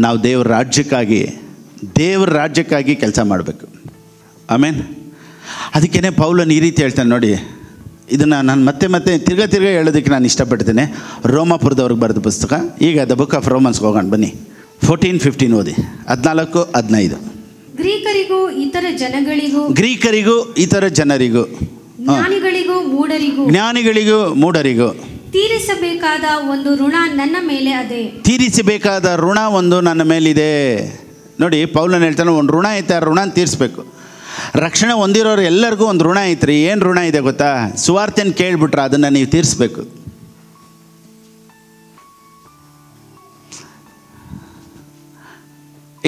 ನಾವು ದೇವ್ರ ರಾಜ್ಯಕ್ಕಾಗಿ ಕೆಲಸ ಮಾಡಬೇಕು. ಆಮೇನ್. ಅದಕ್ಕೇ ಪೌಲನು ಈ ರೀತಿ ಹೇಳ್ತಾನೆ ನೋಡಿ. ಇದನ್ನು ನಾನು ಮತ್ತೆ ತಿರ್ಗಾ ಹೇಳೋದಕ್ಕೆ ನಾನು ಇಷ್ಟಪಡ್ತೇನೆ. ರೋಮಾಪುರದವ್ರಿಗೆ ಬರೆದ ಪುಸ್ತಕ. ಈಗ ದ ಬುಕ್ ಆಫ್ ರೋಮನ್ಸ್ಗೆ ಹೋಗೋಣ ಬನ್ನಿ. 14-15 ಓದಿ. 14-15. ಗ್ರೀಕರಿಗೂ ಇತರ ಜನರಿಗೂ ಜ್ಞಾನಿಗಳಿಗೂ ಮೂಢರಿಗೂ ತೀರಿಸಬೇಕಾದ ಒಂದು ಋಣ ನನ್ನ ಮೇಲಿದೆ. ನೋಡಿ, ಪೌಲನು ಹೇಳ್ತಾನೆ, ಒಂದು ಋಣ ಐತೆ, ಆ ಋಣ ತೀರಿಸ್ಬೇಕು. ರಕ್ಷಣೆ ಹೊಂದಿರೋರು ಎಲ್ಲರಿಗೂ ಒಂದು ಋಣ ಐತ್ರಿ. ಏನು ಋಣ ಇದೆ ಗೊತ್ತಾ? ಸುವಾರ್ತೆನ ಕೇಳಿಬಿಟ್ರೆ ಅದನ್ನು ನೀವು ತೀರಿಸ್ಬೇಕು.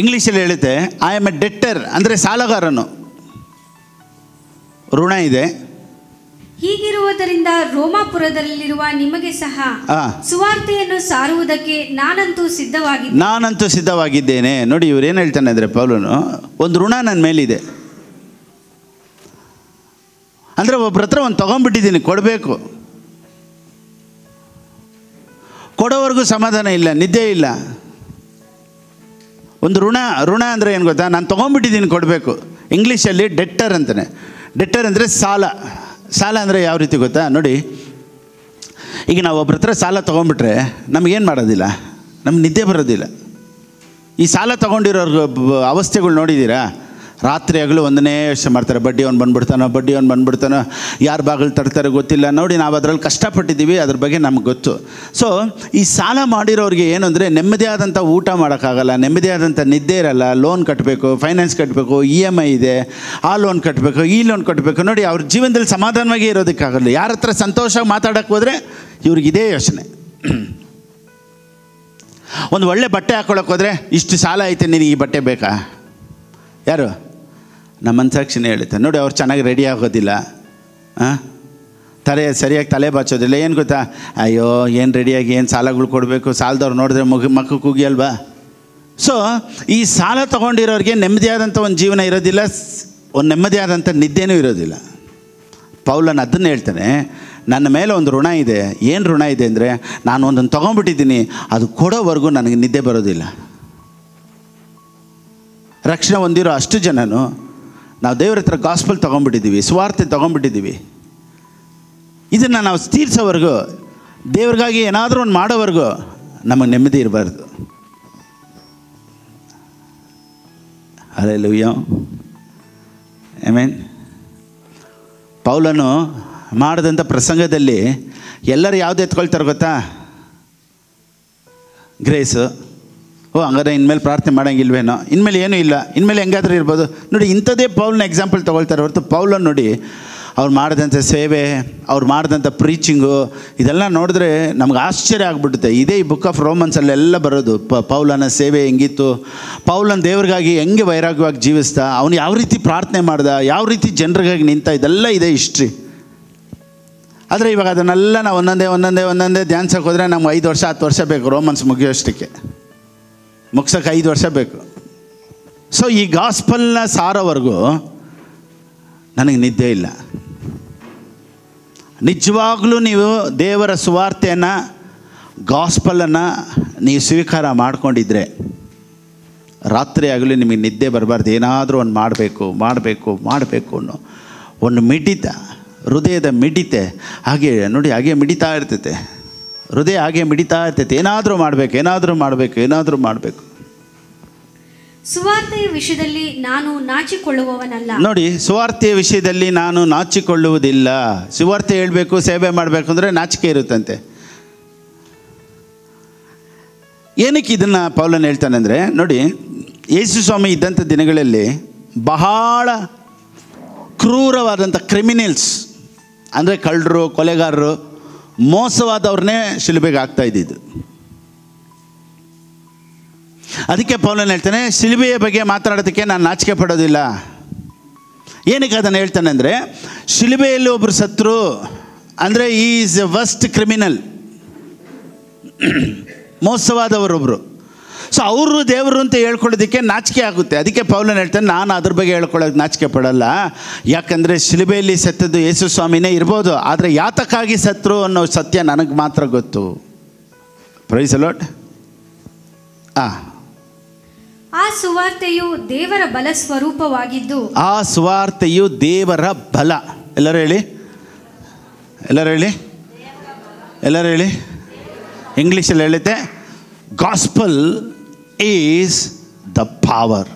ಇಂಗ್ಲೀಷಲ್ಲಿ ಹೇಳುತ್ತೆ, ಐ ಆಮ್ ಎ ಡೆಟ್ಟರ್, ಅಂದರೆ ಸಾಲಗಾರನು. ಋಣ ಇದೆ. ಹೀಗಿರುವುದರಿಂದ ರೋಮಾಪುರದಲ್ಲಿರುವ ನಿಮಗೆ ಸಹ ಸುವಾರ್ತೆಯನ್ನು ಸಾರುವುದಕ್ಕೆ ನಾನಂತೂ ಸಿದ್ಧವಾಗಿದ್ದೇನೆ. ನೋಡಿ, ಇವ್ರು ಏನು ಹೇಳ್ತಾನೆ ಅಂದರೆ, ಪೌಲನು, ಒಂದು ಋಣ ನನ್ನ ಮೇಲಿದೆ. ಅಂದರೆ ಒಬ್ಬರ ಹತ್ರ ಒಂದು ತೊಗೊಂಡ್ಬಿಟ್ಟಿದ್ದೀನಿ, ಕೊಡಬೇಕು. ಕೊಡೋವರೆಗೂ ಸಮಾಧಾನ ಇಲ್ಲ, ನಿದ್ದೆ ಇಲ್ಲ. ಒಂದು ಋಣ ಅಂದರೆ ಏನು ಗೊತ್ತಾ? ನಾನು ತೊಗೊಂಡ್ಬಿಟ್ಟಿದ್ದೀನಿ, ಕೊಡಬೇಕು. ಇಂಗ್ಲೀಷಲ್ಲಿ ಡೆಟ್ಟರ್ ಅಂತಾನೆ. ಡೆಟ್ಟರ್ ಅಂದರೆ ಸಾಲ ಅಂದರೆ ಯಾವ ರೀತಿ ಗೊತ್ತಾ? ನೋಡಿ, ಈಗ ನಾವು ಒಬ್ಬರ ಹತ್ರ ಸಾಲ ತೊಗೊಂಡ್ಬಿಟ್ರೆ ನಮಗೇನು ಮಾಡೋದಿಲ್ಲ, ನಮ್ಗೆ ನಿದ್ದೆ ಬರೋದಿಲ್ಲ. ಈ ಸಾಲ ತೊಗೊಂಡಿರೋರ್ಗ ಅವಸ್ಥೆಗಳು ನೋಡಿದ್ದೀರಾ? ರಾತ್ರಿ ಆಗಲೂ ಒಂದನೇ ಯೋಚನೆ ಮಾಡ್ತಾರೆ, ಬಡ್ಡಿ ಅವ್ನು ಬಂದ್ಬಿಡ್ತಾನೋ, ಯಾರು ಬಾಗಿಲು ತರ್ತಾರೆ ಗೊತ್ತಿಲ್ಲ. ನೋಡಿ, ನಾವು ಅದರಲ್ಲಿ ಕಷ್ಟಪಟ್ಟಿದ್ದೀವಿ, ಅದ್ರ ಬಗ್ಗೆ ನಮ್ಗೆ ಗೊತ್ತು. ಸೊ ಈ ಸಾಲ ಮಾಡಿರೋರಿಗೆ ಏನು ಅಂದರೆ, ನೆಮ್ಮದಿಯಾದಂಥ ಊಟ ಮಾಡೋಕ್ಕಾಗಲ್ಲ, ನೆಮ್ಮದಿಯಾದಂಥ ನಿದ್ದೆ ಇರಲ್ಲ. ಲೋನ್ ಕಟ್ಟಬೇಕು, ಫೈನಾನ್ಸ್ ಕಟ್ಟಬೇಕು, EMI ಇದೆ, ಆ ಲೋನ್ ಕಟ್ಟಬೇಕು, ಈ ಲೋನ್ ಕಟ್ಟಬೇಕು. ನೋಡಿ, ಅವ್ರ ಜೀವನದಲ್ಲಿ ಸಮಾಧಾನವಾಗಿ ಇರೋದಕ್ಕಾಗಲ್ಲ. ಯಾರ ಹತ್ರ ಸಂತೋಷವಾಗಿ ಮಾತಾಡೋಕ್ಕೆ ಹೋದರೆ ಇವ್ರಿಗಿದೇ ಯೋಚನೆ. ಒಂದು ಒಳ್ಳೆ ಬಟ್ಟೆ ಹಾಕ್ಕೊಳಕ್ಕೆ ಹೋದರೆ, ಇಷ್ಟು ಸಾಲ ಐತೆ, ನಿನಗೆ ಈ ಬಟ್ಟೆ ಬೇಕಾ? ಯಾರು? ನಮ್ಮ ಮನಸಾಕ್ಷಿನೇ ಹೇಳುತ್ತೆ. ನೋಡಿ, ಅವ್ರು ಚೆನ್ನಾಗಿ ರೆಡಿ ಆಗೋದಿಲ್ಲ, ಸರಿಯಾಗಿ ತಲೆ ಬಾಚೋದಿಲ್ಲ. ಏನು ಗೊತ್ತಾ? ಅಯ್ಯೋ, ಏನು ರೆಡಿಯಾಗಿ ಏನು ಸಾಲಗಳು ಕೊಡಬೇಕು, ಸಾಲದವ್ರು ನೋಡಿದ್ರೆ ಮಕ್ಕ ಕೂಗಿ ಅಲ್ವಾ? ಸೊ ಈ ಸಾಲ ತೊಗೊಂಡಿರೋರಿಗೆ ನೆಮ್ಮದಿಯಾದಂಥ ಒಂದು ಜೀವನ ಇರೋದಿಲ್ಲ, ಒಂದು ನೆಮ್ಮದಿಯಾದಂಥ ನಿದ್ದೆನೂ ಇರೋದಿಲ್ಲ. ಪೌಲನು ಅದನ್ನು ಹೇಳ್ತಾನೆ, ನನ್ನ ಮೇಲೆ ಒಂದು ಋಣ ಇದೆ. ಏನು ಋಣ ಇದೆ ಅಂದರೆ, ನಾನು ಒಂದನ್ನು ತೊಗೊಂಡ್ಬಿಟ್ಟಿದ್ದೀನಿ, ಅದು ಕೊಡೋವರೆಗೂ ನನಗೆ ನಿದ್ದೆ ಬರೋದಿಲ್ಲ. ರಕ್ಷಣೆ ಹೊಂದಿರೋ ಅಷ್ಟು ಜನನು ನಾವು ದೇವ್ರ ಹತ್ರ ಗಾಸ್ಪಲ್ ತೊಗೊಂಡ್ಬಿಟ್ಟಿದ್ದೀವಿ, ಸುವಾರ್ತೆ ತೊಗೊಂಡ್ಬಿಟ್ಟಿದ್ದೀವಿ. ಇದನ್ನು ನಾವು ತೀರ್ಸೋವರೆಗೂ, ದೇವ್ರಿಗಾಗಿ ಏನಾದರೂ ಒಂದು ಮಾಡೋವರೆಗೂ ನಮಗೆ ನೆಮ್ಮದಿ ಇರಬಾರ್ದು. Hallelujah, amen. ಪೌಲನು ಮಾಡಿದಂಥ ಪ್ರಸಂಗದಲ್ಲಿ ಎಲ್ಲರೂ ಯಾವುದು ಎತ್ಕೊಳ್ತಾರೆ ಗೊತ್ತಾ? ಗ್ರೇಸು. ಹಂಗಾರೆ ಇನ್ಮೇಲೆ ಪ್ರಾರ್ಥನೆ ಮಾಡೋಂಗಿಲ್ವೇನೋ, ಇನ್ಮೇಲೆ ಏನೂ ಇಲ್ಲ, ಇನ್ಮೇಲೆ ಹೆಂಗಾದ್ರೂ ಇರ್ಬೋದು. ನೋಡಿ, ಇಂಥದ್ದೇ ಪೌಲನ ಎಕ್ಸಾಂಪಲ್ ತೊಗೊಳ್ತಾರೆ ಹೊರತು, ಪೌಲನ್ ನೋಡಿ ಅವ್ರು ಮಾಡಿದಂಥ ಸೇವೆ, ಅವ್ರು ಮಾಡಿದಂಥ ಪ್ರೀಚಿಂಗು, ಇದೆಲ್ಲ ನೋಡಿದ್ರೆ ನಮ್ಗೆ ಆಶ್ಚರ್ಯ ಆಗ್ಬಿಡುತ್ತೆ. ಇದೇ ಈ ಬುಕ್ ಆಫ್ ರೋಮನ್ಸಲ್ಲೆಲ್ಲ ಬರೋದು. ಪೌಲನ ಸೇವೆ ಹೆಂಗಿತ್ತು, ಪೌಲನ ದೇವ್ರಿಗಾಗಿ ಹೆಂಗೆ ವೈರಾಗ್ಯವಾಗಿ ಜೀವಿಸ್ದ, ಅವನು ಯಾವ ರೀತಿ ಪ್ರಾರ್ಥನೆ ಮಾಡ್ದ, ಯಾವ ರೀತಿ ಜನರಿಗಾಗಿ ನಿಂತ, ಇದೆಲ್ಲ ಇದೆ ಹಿಸ್ಟ್ರಿ. ಆದರೆ ಇವಾಗ ಅದನ್ನೆಲ್ಲ ನಾವು ಒಂದೊಂದೇ ಧ್ಯಾನ್ಸಕ್ಕೆ ಹೋದರೆ ನಮ್ಗೆ 5 ವರ್ಷ 10 ವರ್ಷ ಬೇಕು ರೋಮನ್ಸ್ ಮುಗಿಯೋಷ್ಟಕ್ಕೆ. ಮುಗ್ಸೋಕ್ಕೆ 5 ವರ್ಷ ಬೇಕು. ಸೊ ಈ ಗಾಸ್ಪಲ್ನ ಸಾರೋವರೆಗೂ ನನಗೆ ನಿದ್ದೆ ಇಲ್ಲ. ನಿಜವಾಗ್ಲೂ ನೀವು ದೇವರ ಸುವಾರ್ತೆಯನ್ನು, ಗಾಸ್ಪಲನ್ನು ನೀವು ಸ್ವೀಕಾರ ಮಾಡ್ಕೊಂಡಿದ್ರೆ, ರಾತ್ರಿ ಆಗಲಿ ನಿಮಗೆ ನಿದ್ದೆ ಬರಬಾರ್ದು, ಏನಾದರೂ ಒಂದು ಮಾಡಬೇಕು ಅನ್ನೋ ಒಂದು ಮಿಡಿತ, ಹೃದಯದ ಮಿಡಿತೆ ಹಾಗೆ ನೋಡಿ, ಹಾಗೆ ಮಿಡಿತಾ ಇರ್ತೈತೆ ಹೃದಯ, ಹಾಗೆ ಮಿಡಿತಾ ಇರ್ತೈತೆ. ಏನಾದರೂ ಮಾಡಬೇಕು. ಸುವಾರ್ತೆಯ ವಿಷಯದಲ್ಲಿ ನಾನು ನಾಚಿಕೊಳ್ಳುವವನಲ್ಲ. ನೋಡಿ, ಸುವಾರ್ತೆಯ ವಿಷಯದಲ್ಲಿ ನಾನು ನಾಚಿಕೊಳ್ಳುವುದಿಲ್ಲ. ಸುವಾರ್ತೆ ಹೇಳಬೇಕು, ಸೇವೆ ಮಾಡಬೇಕು ಅಂದರೆ ನಾಚಿಕೆ ಇರುತ್ತಂತೆ. ಏನಕ್ಕೆ ಇದನ್ನು ಪೌಲನ್ ಹೇಳ್ತಾನೆ ಅಂದರೆ, ನೋಡಿ, ಯೇಸು ಸ್ವಾಮಿ ಇದ್ದಂಥ ದಿನಗಳಲ್ಲಿ ಬಹಳ ಕ್ರೂರವಾದಂಥ ಕ್ರಿಮಿನಲ್ಸ್ ಅಂದರೆ ಕಳ್ಳರು, ಕೊಲೆಗಾರರು, ಮೋಸವಾದವ್ರನ್ನೇ ಶಿಲುಬೆಗೆ ಆಗ್ತಾ ಇದ್ದಿದ್ದು. ಅದಕ್ಕೆ ಪೌಲನ್ ಹೇಳ್ತಾನೆ, ಶಿಲುಬೆಯ ಬಗ್ಗೆ ಮಾತನಾಡೋದಕ್ಕೆ ನಾನು ನಾಚಿಕೆ ಪಡೋದಿಲ್ಲ. ಏನಕ್ಕೆ ಅದನ್ನು ಹೇಳ್ತಾನೆ ಅಂದರೆ, ಶಿಲುಬೆಯಲ್ಲಿ ಒಬ್ಬರು ಸತ್ರು ಅಂದರೆ ಈಸ್ ಎ ವರ್ಸ್ಟ್ ಕ್ರಿಮಿನಲ್, ಮೋಸವಾದವರೊಬ್ಬರು. ಸೊ ಅವರು ದೇವರು ಅಂತ ಹೇಳ್ಕೊಳ್ಳೋದಕ್ಕೆ ನಾಚಿಕೆ ಆಗುತ್ತೆ. ಅದಕ್ಕೆ ಪೌಲನ್ ಹೇಳ್ತಾನೆ, ನಾನು ಅದ್ರ ಬಗ್ಗೆ ಹೇಳ್ಕೊಳ್ಳೋಕೆ ನಾಚಿಕೆ ಪಡಲ್ಲ. ಯಾಕಂದರೆ ಶಿಲುಬೆಯಲ್ಲಿ ಸತ್ತದ್ದು ಯೇಸು ಸ್ವಾಮಿನೇ ಇರ್ಬೋದು, ಆದರೆ ಯಾತಕ್ಕಾಗಿ ಸತ್ರು ಅನ್ನೋ ಸತ್ಯ ನನಗೆ ಮಾತ್ರ ಗೊತ್ತು. Praise the Lord. ಆ ಸುವಾರ್ತೆಯು ದೇವರ ಬಲ ಸ್ವರೂಪವಾಗಿದ್ದು, ಆ ಸುವಾರ್ತೆಯು ದೇವರ ಬಲ. ಎಲ್ಲರೂ ಹೇಳಿ ಇಂಗ್ಲೀಷಲ್ಲಿ ಹೇಳುತ್ತೆ, ಗಾಸ್ಪಲ್ ಈಸ್ ದ ಪವರ್.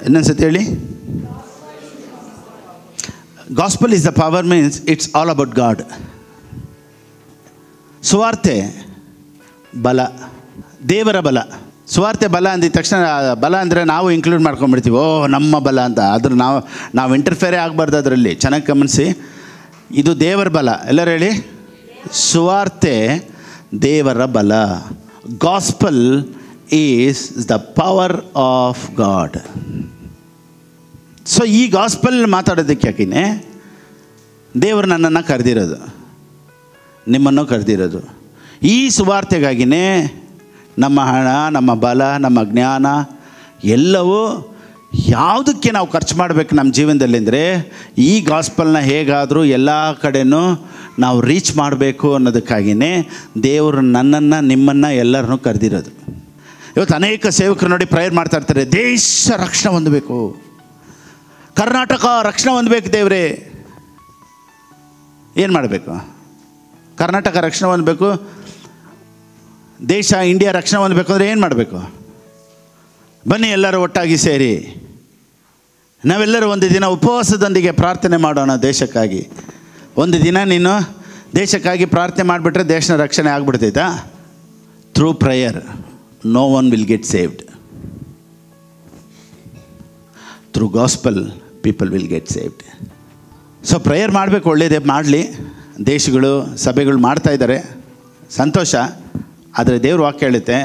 ಇನ್ನೊಂದು ಸತಿ ಹೇಳಿ. Gospel is the power means it's all about god. ಸುವಾರ್ತೆ ಬಲ, ದೇವರ ಬಲ. ಸುವಾರ್ತೆ ಬಲ ಅಂದಿದ ತಕ್ಷಣ, ಬಲ ಅಂದರೆ ನಾವು ಇನ್ಕ್ಲೂಡ್ ಮಾಡ್ಕೊಂಡ್ಬಿಡ್ತೀವಿ, ನಮ್ಮ ಬಲ ಅಂತ. ಅದ್ರ ನಾವು ಇಂಟರ್ಫೇರೇ ಆಗಬಾರ್ದು ಅದರಲ್ಲಿ. ಚೆನ್ನಾಗಿ ಗಮನಿಸಿ, ಇದು ದೇವರ ಬಲ. ಎಲ್ಲರೂ ಹೇಳಿ, ಸುವಾರ್ತೆ ದೇವರ ಬಲ. Gospel is the power of God. So ಈ ಗಾಸ್ಪಲ್ ಮಾತಾಡೋದಕ್ಕೆ ಯಾಕಿನೇ ದೇವರು ನನ್ನನ್ನು ಕರೆದಿರೋದು, ನಿಮ್ಮನ್ನು ಕರೆದಿರೋದು. ಈ ಸುವಾರ್ತೆಗಾಗಿಯೇ ನಮ್ಮ ಹಣ, ನಮ್ಮ ಬಲ, ನಮ್ಮ ಜ್ಞಾನ ಎಲ್ಲವೂ ಯಾವುದಕ್ಕೆ ನಾವು ಖರ್ಚು ಮಾಡಬೇಕು ನಮ್ಮ ಜೀವನದಲ್ಲಿ ಅಂದರೆ, ಈ ಗಾಸ್ಪಲ್ನ ಹೇಗಾದರೂ ಎಲ್ಲ ಕಡೆನೂ ನಾವು ರೀಚ್ ಮಾಡಬೇಕು ಅನ್ನೋದಕ್ಕಾಗಿಯೇ ದೇವರು ನನ್ನನ್ನು, ನಿಮ್ಮನ್ನು, ಎಲ್ಲರನ್ನೂ ಕರೆದಿರೋದು. ಇವತ್ತು ಅನೇಕ ಸೇವಕರು ನೋಡಿ ಪ್ರೇಯರ್ ಮಾಡ್ತಾ ಇರ್ತಾರೆ, ದೇಶ ರಕ್ಷಣೆ ಹೊಂದಬೇಕು, ಕರ್ನಾಟಕ ರಕ್ಷಣೆ ಹೊಂದಬೇಕು ದೇವರೇ. ಏನು ಮಾಡಬೇಕು? ಕರ್ನಾಟಕ ರಕ್ಷಣೆ ಹೊಂದಬೇಕು, ದೇಶ ಇಂಡಿಯಾ ರಕ್ಷಣೆ ಹೊಂದಬೇಕು ಅಂದರೆ ಏನು ಮಾಡಬೇಕು? ಬನ್ನಿ ಎಲ್ಲರೂ ಒಟ್ಟಾಗಿ ಸೇರಿ ನಾವೆಲ್ಲರೂ ಒಂದು ದಿನ ಉಪವಾಸದೊಂದಿಗೆ ಪ್ರಾರ್ಥನೆ ಮಾಡೋಣ ದೇಶಕ್ಕಾಗಿ. ಒಂದು ದಿನ ನೀನು ದೇಶಕ್ಕಾಗಿ ಪ್ರಾರ್ಥನೆ ಮಾಡಿಬಿಟ್ರೆ ದೇಶನ ರಕ್ಷಣೆ ಆಗ್ಬಿಡ್ತೈತಾ? Through prayer no one will get saved. Through gospel people will get saved. So prayer ಮಾಡಬೇಕು, ಒಳ್ಳೆಯದೇ ಮಾಡಲಿ. ದೇಶಗಳು, ಸಭೆಗಳು ಮಾಡ್ತಾ ಇದ್ದಾರೆ, ಸಂತೋಷ. ಆದರೆ ದೇವ್ರ ವಾಕ್ಯ ಹೇಳುತ್ತೆ,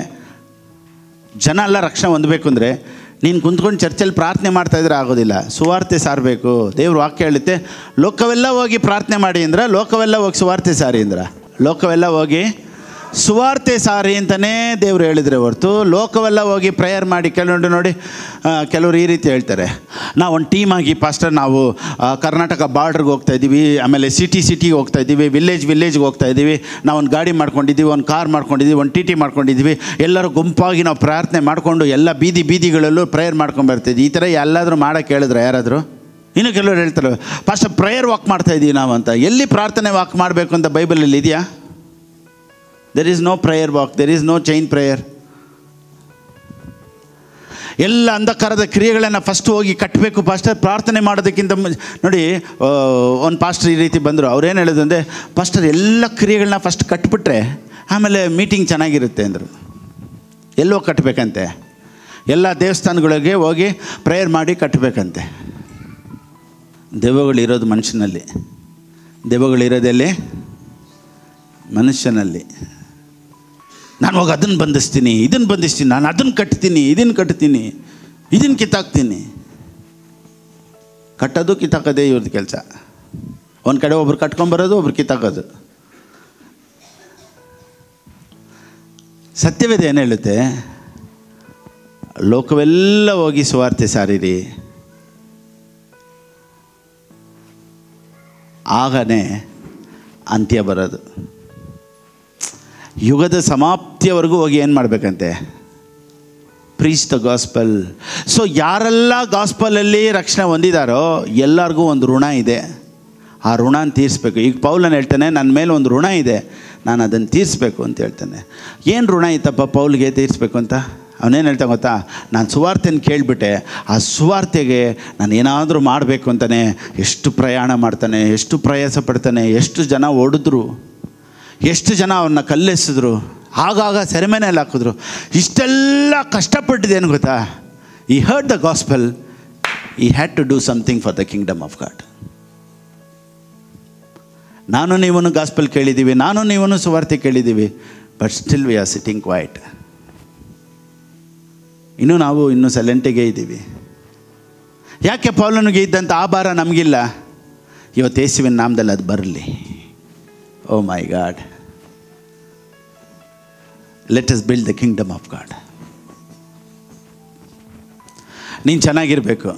ಜನ ಎಲ್ಲ ರಕ್ಷಣೆ ಹೊಂದಬೇಕು ಅಂದರೆ ನೀನು ಕುಂತ್ಕೊಂಡು ಚರ್ಚಲ್ಲಿ ಪ್ರಾರ್ಥನೆ ಮಾಡ್ತಾಯಿದ್ರೆ ಆಗೋದಿಲ್ಲ, ಸುವಾರ್ತೆ ಸಾರಬೇಕು. ದೇವ್ರ ವಾಕ್ಯ ಹೇಳುತ್ತೆ, ಲೋಕವೆಲ್ಲ ಹೋಗಿ ಪ್ರಾರ್ಥನೆ ಮಾಡಿ ಅಂದ್ರೆ, ಲೋಕವೆಲ್ಲ ಹೋಗಿ ಸುವಾರ್ತೆ ಸಾರಿ ಅಂದ್ರೆ, ಲೋಕವೆಲ್ಲ ಹೋಗಿ ಸುವಾರ್ತೆ ಸಾರಿ ಅಂತಲೇ ದೇವರು ಹೇಳಿದರೆ ಹೊರತು ಲೋಕವೆಲ್ಲ ಹೋಗಿ ಪ್ರೇಯರ್ ಮಾಡಿ. ಕೆಲವರು ಈ ರೀತಿ ಹೇಳ್ತಾರೆ, ನಾವು ಒಂದು ಟೀಮಾಗಿ ಪಾಸ್ಟರ್ ನಾವು ಕರ್ನಾಟಕ ಬಾರ್ಡ್ರಿಗೆ ಹೋಗ್ತಾಯಿದ್ದೀವಿ, ಆಮೇಲೆ ಸಿಟಿಗೆ ಹೋಗ್ತಾಯಿದ್ದೀವಿ, ವಿಲೇಜ್ಗೆ ಹೋಗ್ತಾಯಿದ್ದೀವಿ, ನಾವು ಒಂದು ಗಾಡಿ ಮಾಡ್ಕೊಂಡಿದ್ದೀವಿ, ಒಂದು ಕಾರ್ ಮಾಡ್ಕೊಂಡಿದ್ದೀವಿ, ಒಂದು ಟಿ ಮಾಡ್ಕೊಂಡಿದ್ದೀವಿ, ಎಲ್ಲರೂ ಗುಂಪಾಗಿ ನಾವು ಪ್ರಾರ್ಥನೆ ಮಾಡಿಕೊಂಡು ಎಲ್ಲ ಬೀದಿಗಳಲ್ಲೂ ಪ್ರೇಯರ್ ಮಾಡ್ಕೊಂಬರ್ತಿದ್ವಿ. ಈ ಥರ ಎಲ್ಲಾದರೂ ಮಾಡೋಕ್ಕೆ ಹೇಳಿದ್ರೆ ಯಾರಾದರೂ? ಇನ್ನು ಕೆಲವರು ಹೇಳ್ತಾರೆ, ಪಾಸ್ಟರ್ ಪ್ರೇಯರ್ ವಾಕ್ ಮಾಡ್ತಾಯಿದ್ದೀವಿ ನಾವು ಅಂತ. ಎಲ್ಲಿ ಪ್ರಾರ್ಥನೆ ವಾಕ್ ಮಾಡಬೇಕು ಅಂತ ಬೈಬಲಲ್ಲಿ ಇದೆಯಾ? There is no prayer walk, there is no chain prayer. ಎಲ್ಲ ಅಂಧಕಾರದ ಕ್ರಿಯೆಗಳನ್ನು ಫಸ್ಟ್ ಹೋಗಿ ಕಟ್ಟಬೇಕು ಪಾಸ್ಟರ್. ಪ್ರಾರ್ಥನೆ ಮಾಡೋದಕ್ಕಿಂತ ನೋಡಿ, ಒಂದು ಪಾಸ್ಟರ್ ಈ ರೀತಿ ಬಂದರು. ಅವ್ರೇನು ಹೇಳೋದು ಅಂದರೆ, ಪಾಸ್ಟರ್ ಎಲ್ಲ ಕ್ರಿಯೆಗಳನ್ನ ಫಸ್ಟ್ ಕಟ್ಬಿಟ್ರೆ ಆಮೇಲೆ ಮೀಟಿಂಗ್ ಚೆನ್ನಾಗಿರುತ್ತೆ ಅಂದರು. ಎಲ್ಲೋ ಕಟ್ಟಬೇಕಂತೆ, ಎಲ್ಲ ದೇವಸ್ಥಾನಗಳಿಗೆ ಹೋಗಿ ಪ್ರೇಯರ್ ಮಾಡಿ ಕಟ್ಟಬೇಕಂತೆ. ದೆವ್ವಗಳಿರೋದು ಮನುಷ್ಯನಲ್ಲಿ, ದೆವ್ವಗಳಿರೋದೆಲ್ಲಿ? ಮನುಷ್ಯನಲ್ಲಿ. ನಾನು ಹೋಗಿ ಅದನ್ನು ಬಂಧಿಸ್ತೀನಿ, ಇದನ್ನು ಬಂಧಿಸ್ತೀನಿ, ನಾನು ಅದನ್ನು ಕಟ್ತೀನಿ, ಇದನ್ನು ಕಿತ್ತಾಕ್ತೀನಿ. ಕಟ್ಟೋದು ಕಿತ್ತಾಕೋದೇ ಇವ್ರದ್ದು ಕೆಲಸ. ಒಂದು ಕಡೆ ಒಬ್ರು ಕಟ್ಕೊಂಬರೋದು, ಒಬ್ರು ಕಿತ್ತಾಕೋದು. ಸತ್ಯವೇದ ಏನು ಹೇಳುತ್ತೆ? ಲೋಕವೆಲ್ಲ ಹೋಗಿ ಸುವಾರ್ತೆ ಸಾರಿರಿ, ಆಗನೇ ಅಂತ್ಯ ಬರೋದು. ಯುಗದ ಸಮಾಪ್ತಿಯವರೆಗೂ ಹೋಗಿ ಏನು ಮಾಡಬೇಕಂತೆ? Preach the gospel. ಸೊ ಯಾರೆಲ್ಲ ಗಾಸ್ಪಲಲ್ಲಿ ರಕ್ಷಣೆ ಹೊಂದಿದಾರೋ ಎಲ್ಲರಿಗೂ ಒಂದು ಋಣ ಇದೆ. ಆ ಋಣನ ತೀರಿಸ್ಬೇಕು. ಈಗ ಪೌಲನ್ ಹೇಳ್ತಾನೆ, ನನ್ನ ಮೇಲೆ ಒಂದು ಋಣ ಇದೆ, ನಾನು ಅದನ್ನು ತೀರಿಸ್ಬೇಕು ಅಂತ ಹೇಳ್ತಾನೆ. ಏನು ಋಣ ಇತ್ತಪ್ಪ ಪೌಲ್ಗೆ ತೀರಿಸ್ಬೇಕು ಅಂತ? ಅವನೇನು ಹೇಳ್ತಾನೆ ಗೊತ್ತಾ? ನಾನು ಸುವಾರ್ತೆನ ಕೇಳಿಬಿಟ್ಟೆ, ಆ ಸುವಾರ್ತೆಗೆ ನಾನು ಏನಾದರೂ ಮಾಡಬೇಕು ಅಂತಲೇ ಎಷ್ಟು ಪ್ರಯಾಣ ಮಾಡ್ತಾನೆ, ಎಷ್ಟು ಪ್ರಯಾಸ ಪಡ್ತಾನೆ, ಎಷ್ಟು ಜನ ಓಡಿದ್ರು, ಎಷ್ಟು ಜನ ಅವನ್ನ ಕಲ್ಲೆಸಿದ್ರು, ಆಗಾಗ ಸೆರೆಮನೆಯಲ್ಲಿ ಹಾಕಿದ್ರು. ಇಷ್ಟೆಲ್ಲ ಕಷ್ಟಪಟ್ಟಿದ್ದೇನು ಗೊತ್ತಾ? He heard the gospel, he had to do something for the kingdom of God. ನಾನು ನೀವನು ಗಾಸ್ಪಲ್ ಕೇಳಿದ್ದೀವಿ, ನಾನು ನೀವನು ಸುವಾರ್ತೆ ಕೇಳಿದ್ದೀವಿ, but still we are sitting quiet. ಇನ್ನೂ ಸೈಲೆಂಟಿಗೆ ಇದ್ದೀವಿ. ಯಾಕೆ ಪೌಲನಿಗೆ ಇದ್ದಂಥ ಆ ಭಾರ ನಮಗಿಲ್ಲ? ಇವತ್ತು ಯೇಸುವಿನ ನಾಮದಲ್ಲಿ ಅದು ಬರಲಿ. Oh my God, let us build the kingdom of God. ನೀನು ಚೆನ್ನಾಗಿರಬೇಕು.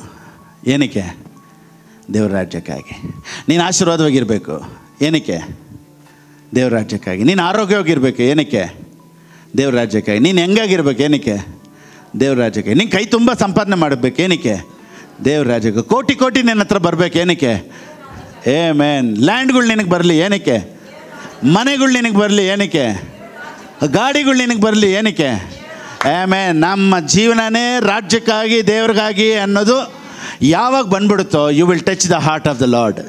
ಏನಕ್ಕೆ? ದೇವರ ರಾಜ್ಯಕ್ಕಾಗಿ. ನೀನು ಆಶೀರ್ವಾದವಾಗಿರಬೇಕು. ಏನಕ್ಕೆ? ದೇವರ ರಾಜ್ಯಕ್ಕಾಗಿ. ನೀನು ಆರೋಗ್ಯವಾಗಿರಬೇಕು. ಏನಕ್ಕೆ? ದೇವರ ರಾಜ್ಯಕ್ಕಾಗಿ. ನೀನು ಹೆಂಗಾಗಿರ್ಬೇಕು? ಏನಕ್ಕೆ? ದೇವ್ರ ರಾಜ್ಯಕ್ಕೆ. ನೀನು ಕೈ ತುಂಬ ಸಂಪಾದನೆ ಮಾಡಬೇಕು. ಏನಕ್ಕೆ? ದೇವ್ರ ರಾಜ್ಯಕ್ಕೆ. ಕೋಟಿ ಕೋಟಿ ನಿನ್ನ ಹತ್ರ ಬರಬೇಕು. ಏನಕ್ಕೆ? ಆಮೆನ್. ಲ್ಯಾಂಡ್ಗಳು ನಿನಗೆ ಬರಲಿ. ಏನಕ್ಕೆ? ಮನೆಗಳು ನಿನಗೆ ಬರಲಿ. ಏನಕ್ಕೆ? ಗಾಡಿಗಳು ನಿನಗೆ ಬರಲಿ. ಏನಕ್ಕೆ? ಆಮೆನ್. ನಮ್ಮ ಜೀವನನೇ ರಾಜ್ಯಕ್ಕಾಗಿ, ದೇವ್ರಿಗಾಗಿ ಅನ್ನೋದು ಯಾವಾಗ ಬಂದ್ಬಿಡುತ್ತೋ, you will touch the heart of the lord.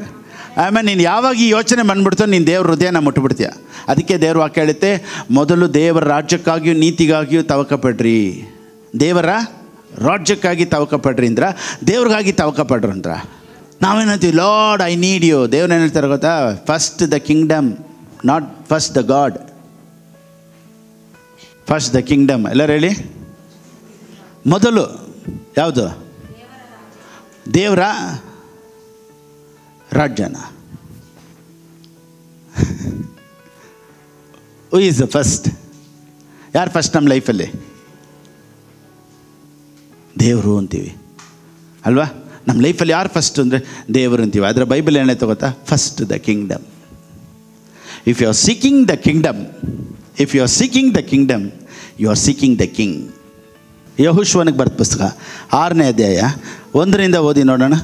ಆಮೇಲೆ ನೀನು ಯಾವಾಗ ಈ ಯೋಚನೆ ಬಂದ್ಬಿಡ್ತೋ, ನೀನು ದೇವ್ರ ಹೃದಯನ ಮುಟ್ಬಿಡ್ತೀಯ. ಅದಕ್ಕೆ ದೇವ್ರ ವಾಕ್ಯ ಹೇಳುತ್ತೆ, ಮೊದಲು ದೇವರ ರಾಜ್ಯಕ್ಕಾಗಿಯೂ ನೀತಿಗಾಗಿಯೂ ತವಕಪಡ್ರಿ. ದೇವರ ರಾಜ್ಯಕ್ಕಾಗಿ ತವಕಪಡ್ರಿ ಅಂದ್ರ, ದೇವ್ರಿಗಾಗಿ ತವಕಪಡ್ರಿ ಅಂದ್ರ. ನಾವೇನಂತೀವಿ? Lord I need you. ದೇವ್ರು ಏನು ಹೇಳ್ತಾರೆ ಗೊತ್ತಾ? First the kingdom, not first the God. First the kingdom. ಎಲ್ಲರೂ ಹೇಳಿ. ಮೊದಲು ಯಾವುದು? ದೇವರ ರಾಜ್ಯನ. Who is the first? ಯಾರು ಫಸ್ಟ್ ನಮ್ಮ ಲೈಫಲ್ಲಿ? ದೇವರು ಅಂತೀವಿ ಅಲ್ವಾ? ನಮ್ಮ ಲೈಫಲ್ಲಿ ಯಾರು ಫಸ್ಟ್ ಅಂದರೆ ದೇವರು ಅಂತೀವಿ. ಅದರ ಬೈಬಲ್ ಏನಾಯ್ತು ಗೊತ್ತಾ? First the kingdom. If you are seeking the kingdom, if you are seeking the kingdom, you are seeking the king. ಯೆಹೋಶುವನಿಗೆ ಬರೆದ ಪುಸ್ತಕ 6ನೇ ಅಧ್ಯಾಯ 1ರಿಂದ ಓದಿ ನೋಡೋಣ.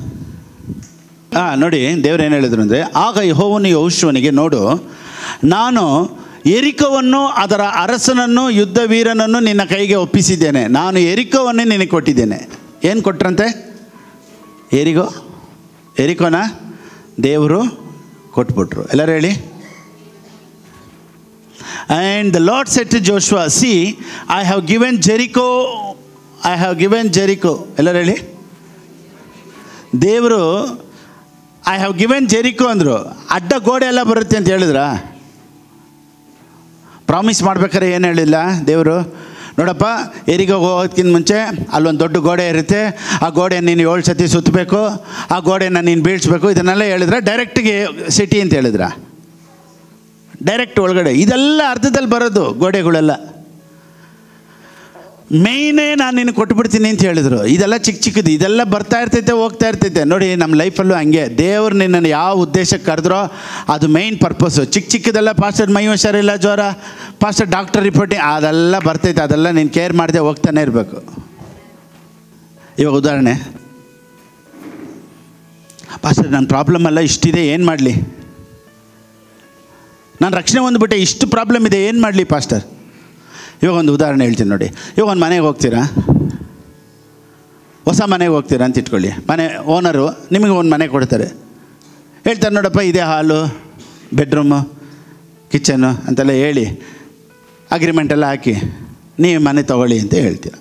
ನೋಡಿ, ದೇವ್ರು ಏನು ಹೇಳಿದ್ರು ಅಂದರೆ, ಆಗ ಯೆಹೋವನು ಯೆಹೋಶುವನಿಗೆ, ನೋಡು, ನಾನು ಯೆರಿಕೋವನ್ನು ಅದರ ಅರಸನನ್ನು ಯುದ್ಧ ವೀರನನ್ನು ನಿನ್ನ ಕೈಗೆ ಒಪ್ಪಿಸಿದ್ದೇನೆ. ನಾನು ಯೆರಿಕೋವನ್ನೇ ನಿನಗೆ ಕೊಟ್ಟಿದ್ದೇನೆ. ಏನು ಕೊಟ್ರಂತೆ? ಯೆರಿಕೋನ ದೇವರು ಕೊಟ್ಬಿಟ್ರು. ಎಲ್ಲರೂ ಹೇಳಿ. And the Lord said to Joshua, see, I have given Jericho. ಎಲ್ಲರೂ ಹೇಳಿ. ದೇವರು ಐ ಹ್ಯಾವ್ ಗಿವೆನ್ ಜೆರಿಕೋ ಅಂದರು. ಅಡ್ಡ ಗೋಡೆ ಎಲ್ಲ ಬರುತ್ತೆ ಅಂತ ಹೇಳಿದ್ರಾ? ಪ್ರಾಮಿಸ್ ಮಾಡ್ಬೇಕಾದ್ರೆ ಏನು ಹೇಳಿಲ್ಲ ದೇವರು? ನೋಡಪ್ಪ, ಎರಿಗೋ ಹೋಗೋದಕ್ಕಿಂತ ಮುಂಚೆ ಅಲ್ಲೊಂದು ದೊಡ್ಡ ಗೋಡೆ ಇರುತ್ತೆ, ಆ ಗೋಡೆ ನೀನು 7 ಸತಿ ಸುತ್ತಬೇಕು, ಆ ಗೋಡೆನ ನೀನು ಬೀಳ್ಸ್ಬೇಕು, ಇದನ್ನೆಲ್ಲ ಹೇಳಿದ್ರೆ ಡೈರೆಕ್ಟಿಗೆ ಸಿಟಿ ಅಂತ ಹೇಳಿದ್ರ? ಡೈರೆಕ್ಟ್ ಒಳಗಡೆ ಇದೆಲ್ಲ ಅರ್ಧದಲ್ಲಿ ಬರೋದು ಗೋಡೆಗಳೆಲ್ಲ. ಮೇಯ್ನೇ ನಾನು ನಿನಗೆ ಕೊಟ್ಬಿಡ್ತೀನಿ ಅಂತ ಹೇಳಿದರು. ಇದೆಲ್ಲ ಚಿಕ್ಕ ಚಿಕ್ಕದು, ಇದೆಲ್ಲ ಬರ್ತಾ ಇರ್ತೈತೆ, ಹೋಗ್ತಾ ಇರ್ತೈತೆ. ನೋಡಿ, ನಮ್ಮ ಲೈಫಲ್ಲೂ ಹಂಗೆ. ದೇವ್ರು ನಿನ್ನನ್ನು ಯಾವ ಉದ್ದೇಶಕ್ಕೆ ಕರೆದ್ರೋ ಅದು ಮೇಯ್ನ್ ಪರ್ಪಸ್ಸು. ಚಿಕ್ಕ ಚಿಕ್ಕದೆಲ್ಲ, ಪಾಸ್ಟರ್ ಮೈ ಹುಷಾರಿಲ್ಲ, ಜ್ವರ, ಪಾಸ್ಟರ್ ಡಾಕ್ಟರ್ ರಿಪೋರ್ಟಿಂಗ್, ಅದೆಲ್ಲ ಬರ್ತೈತೆ. ಅದೆಲ್ಲ ನೀನು ಕೇರ್ ಮಾಡದೆ ಹೋಗ್ತಾನೆ ಇರಬೇಕು. ಇವಾಗ ಉದಾಹರಣೆ, ಪಾಸ್ಟರ್ ನನ್ನ ಪ್ರಾಬ್ಲಮ್ ಎಲ್ಲ ಇಷ್ಟಿದೆ, ಏನು ಮಾಡಲಿ? ನಾನು ರಕ್ಷಣೆ ಹೊಂದ್ಬಿಟ್ಟೆ, ಇಷ್ಟು ಪ್ರಾಬ್ಲಮ್ ಇದೆ, ಏನು ಮಾಡಲಿ ಪಾಸ್ಟರ್? ಇವಾಗ ಒಂದು ಉದಾಹರಣೆ ಹೇಳ್ತೀನಿ ನೋಡಿ. ಇವಾಗ ಒಂದು ಮನೆಗೆ ಹೋಗ್ತೀರಾ, ಹೊಸ ಮನೆಗೆ ಹೋಗ್ತೀರಾ ಅಂತ ಇಟ್ಕೊಳ್ಳಿ. ಮನೆ ಓನರು ನಿಮಗೆ ಒಂದು ಮನೆ ಕೊಡ್ತಾರೆ. ಹೇಳ್ತಾರೆ, ನೋಡಪ್ಪ ಇದೇ ಹಾಲು, ಬೆಡ್ರೂಮು, ಕಿಚನ್ನು ಅಂತೆಲ್ಲ ಹೇಳಿ ಅಗ್ರಿಮೆಂಟೆಲ್ಲ ಹಾಕಿ ನೀವು ಮನೆ ತೊಗೊಳ್ಳಿ ಅಂತ ಹೇಳ್ತೀರ.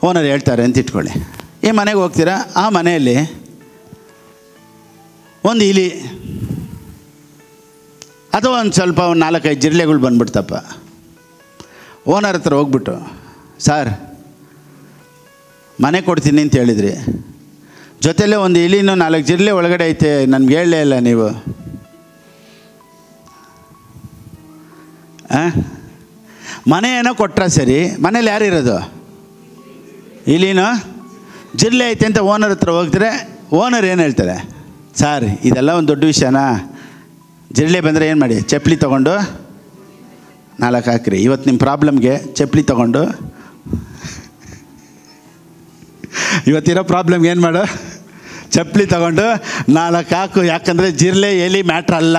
ಓನರ್ ಹೇಳ್ತಾರೆ ಅಂತ ಇಟ್ಕೊಳ್ಳಿ. ಈ ಮನೆಗೆ ಹೋಗ್ತೀರಾ, ಆ ಮನೆಯಲ್ಲಿ ಒಂದು ಇಲಿ ಅಥವಾ ಒಂದು ಸ್ವಲ್ಪ ಒಂದು 4-5 ಜಿರಳೆಗಳು ಬಂದ್ಬಿಡ್ತಪ್ಪ. ಓನರ್ ಹತ್ರ ಹೋಗ್ಬಿಟ್ಟು, ಸರ್ ಮನೆ ಕೊಡ್ತೀನಿ ಅಂತ ಹೇಳಿದ್ರಿ, ಜೊತೆಲೇ ಒಂದು ಇಲಿನೂ 4 ಜಿರಳೆ ಒಳಗಡೆ ಐತೆ, ನನಗೆ ಹೇಳಲೇ ಇಲ್ಲ ನೀವು. ಮನೆ ಏನೋ ಕೊಟ್ರ ಸರಿ, ಮನೇಲಿ ಯಾರಿರೋದು? ಇಲಿನೋ ಜಿರಳೆ ಐತೆ ಅಂತ ಓನರ್ ಹತ್ರ ಹೋಗ್ತಾರೆ. ಓನರ್ ಏನು ಹೇಳ್ತಾರೆ? ಸರ್ ಇದೆಲ್ಲ ಒಂದು ದೊಡ್ಡ ವಿಷಯನಾ? ಜಿರಳೆ ಬಂದರೆ ಏನು ಮಾಡಿ? ಚಪ್ಪಲಿ ತೊಗೊಂಡು 4 ಹಾಕ್ರಿ. ಇವತ್ತು ನಿಮ್ಮ ಪ್ರಾಬ್ಲಮ್ಗೆ ಚಪ್ಪಲಿ ತೊಗೊಂಡು, ಇವತ್ತಿರೋ ಪ್ರಾಬ್ಲಮ್ಗೆ ಏನು ಮಾಡು, ಚಪ್ಪಲಿ ತೊಗೊಂಡು 4 ಹಾಕು. ಯಾಕಂದರೆ ಜಿರ್ಲೆ ಎಲಿ ಮ್ಯಾಟ್ರ್ ಅಲ್ಲ,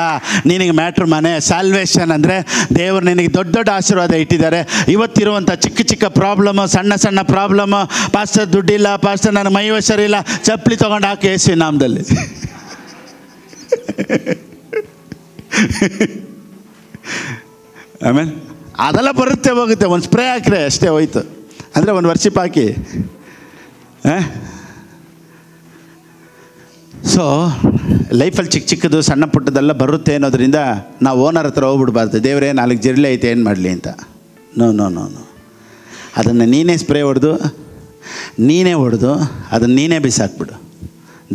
ನಿನಗೆ ಮ್ಯಾಟ್ರ್ ಮನೆ. ಸಾಲ್ವೇಷನ್ ಅಂದರೆ ದೇವರು ನಿನಗೆ ದೊಡ್ಡ ದೊಡ್ಡ ಆಶೀರ್ವಾದ ಇಟ್ಟಿದ್ದಾರೆ. ಇವತ್ತಿರುವಂಥ ಚಿಕ್ಕ ಚಿಕ್ಕ ಪ್ರಾಬ್ಲಮ್ಮು, ಸಣ್ಣ ಸಣ್ಣ ಪ್ರಾಬ್ಲಮ್ಮು, ಪಾಸ್ಟರ್ ದುಡ್ಡಿಲ್ಲ, ಪಾಸ್ಟರ್ ನನಗೆ ಮೈ ಹುಷಾರಿಲ್ಲ, ಚಪ್ಪಲಿ ತೊಗೊಂಡು ಹಾಕಿ ಯೇಸು ನಾಮದಲ್ಲಿ. ಆಮೇಲೆ ಅದೆಲ್ಲ ಬರುತ್ತೆ ಹೋಗುತ್ತೆ. ಒಂದು ಸ್ಪ್ರೇ ಹಾಕ್ರೆ ಅಷ್ಟೇ ಹೋಯ್ತು. ಅಂದರೆ ಒಂದು ವರ್ಷಿಪ್ ಹಾಕಿ. ಸೊ ಲೈಫಲ್ಲಿ ಚಿಕ್ಕ ಚಿಕ್ಕದು ಸಣ್ಣ ಪುಟ್ಟದೆಲ್ಲ ಬರುತ್ತೆ ಅನ್ನೋದ್ರಿಂದ ನಾವು ಓನರ್ ಹತ್ರ ಹೋಗ್ಬಿಡ್ಬಾರ್ದು. ದೇವರೇ 4 ಜಿರಳೆ ಐತೆ ಏನು ಮಾಡಲಿ ಅಂತ. ನೋ ನೋ ನೋ ನೋ ಅದನ್ನು ನೀನೇ ಸ್ಪ್ರೇ ಹೊಡೆದು ಅದನ್ನು ನೀನೇ ಬಿಸಾಕ್ಬಿಡು.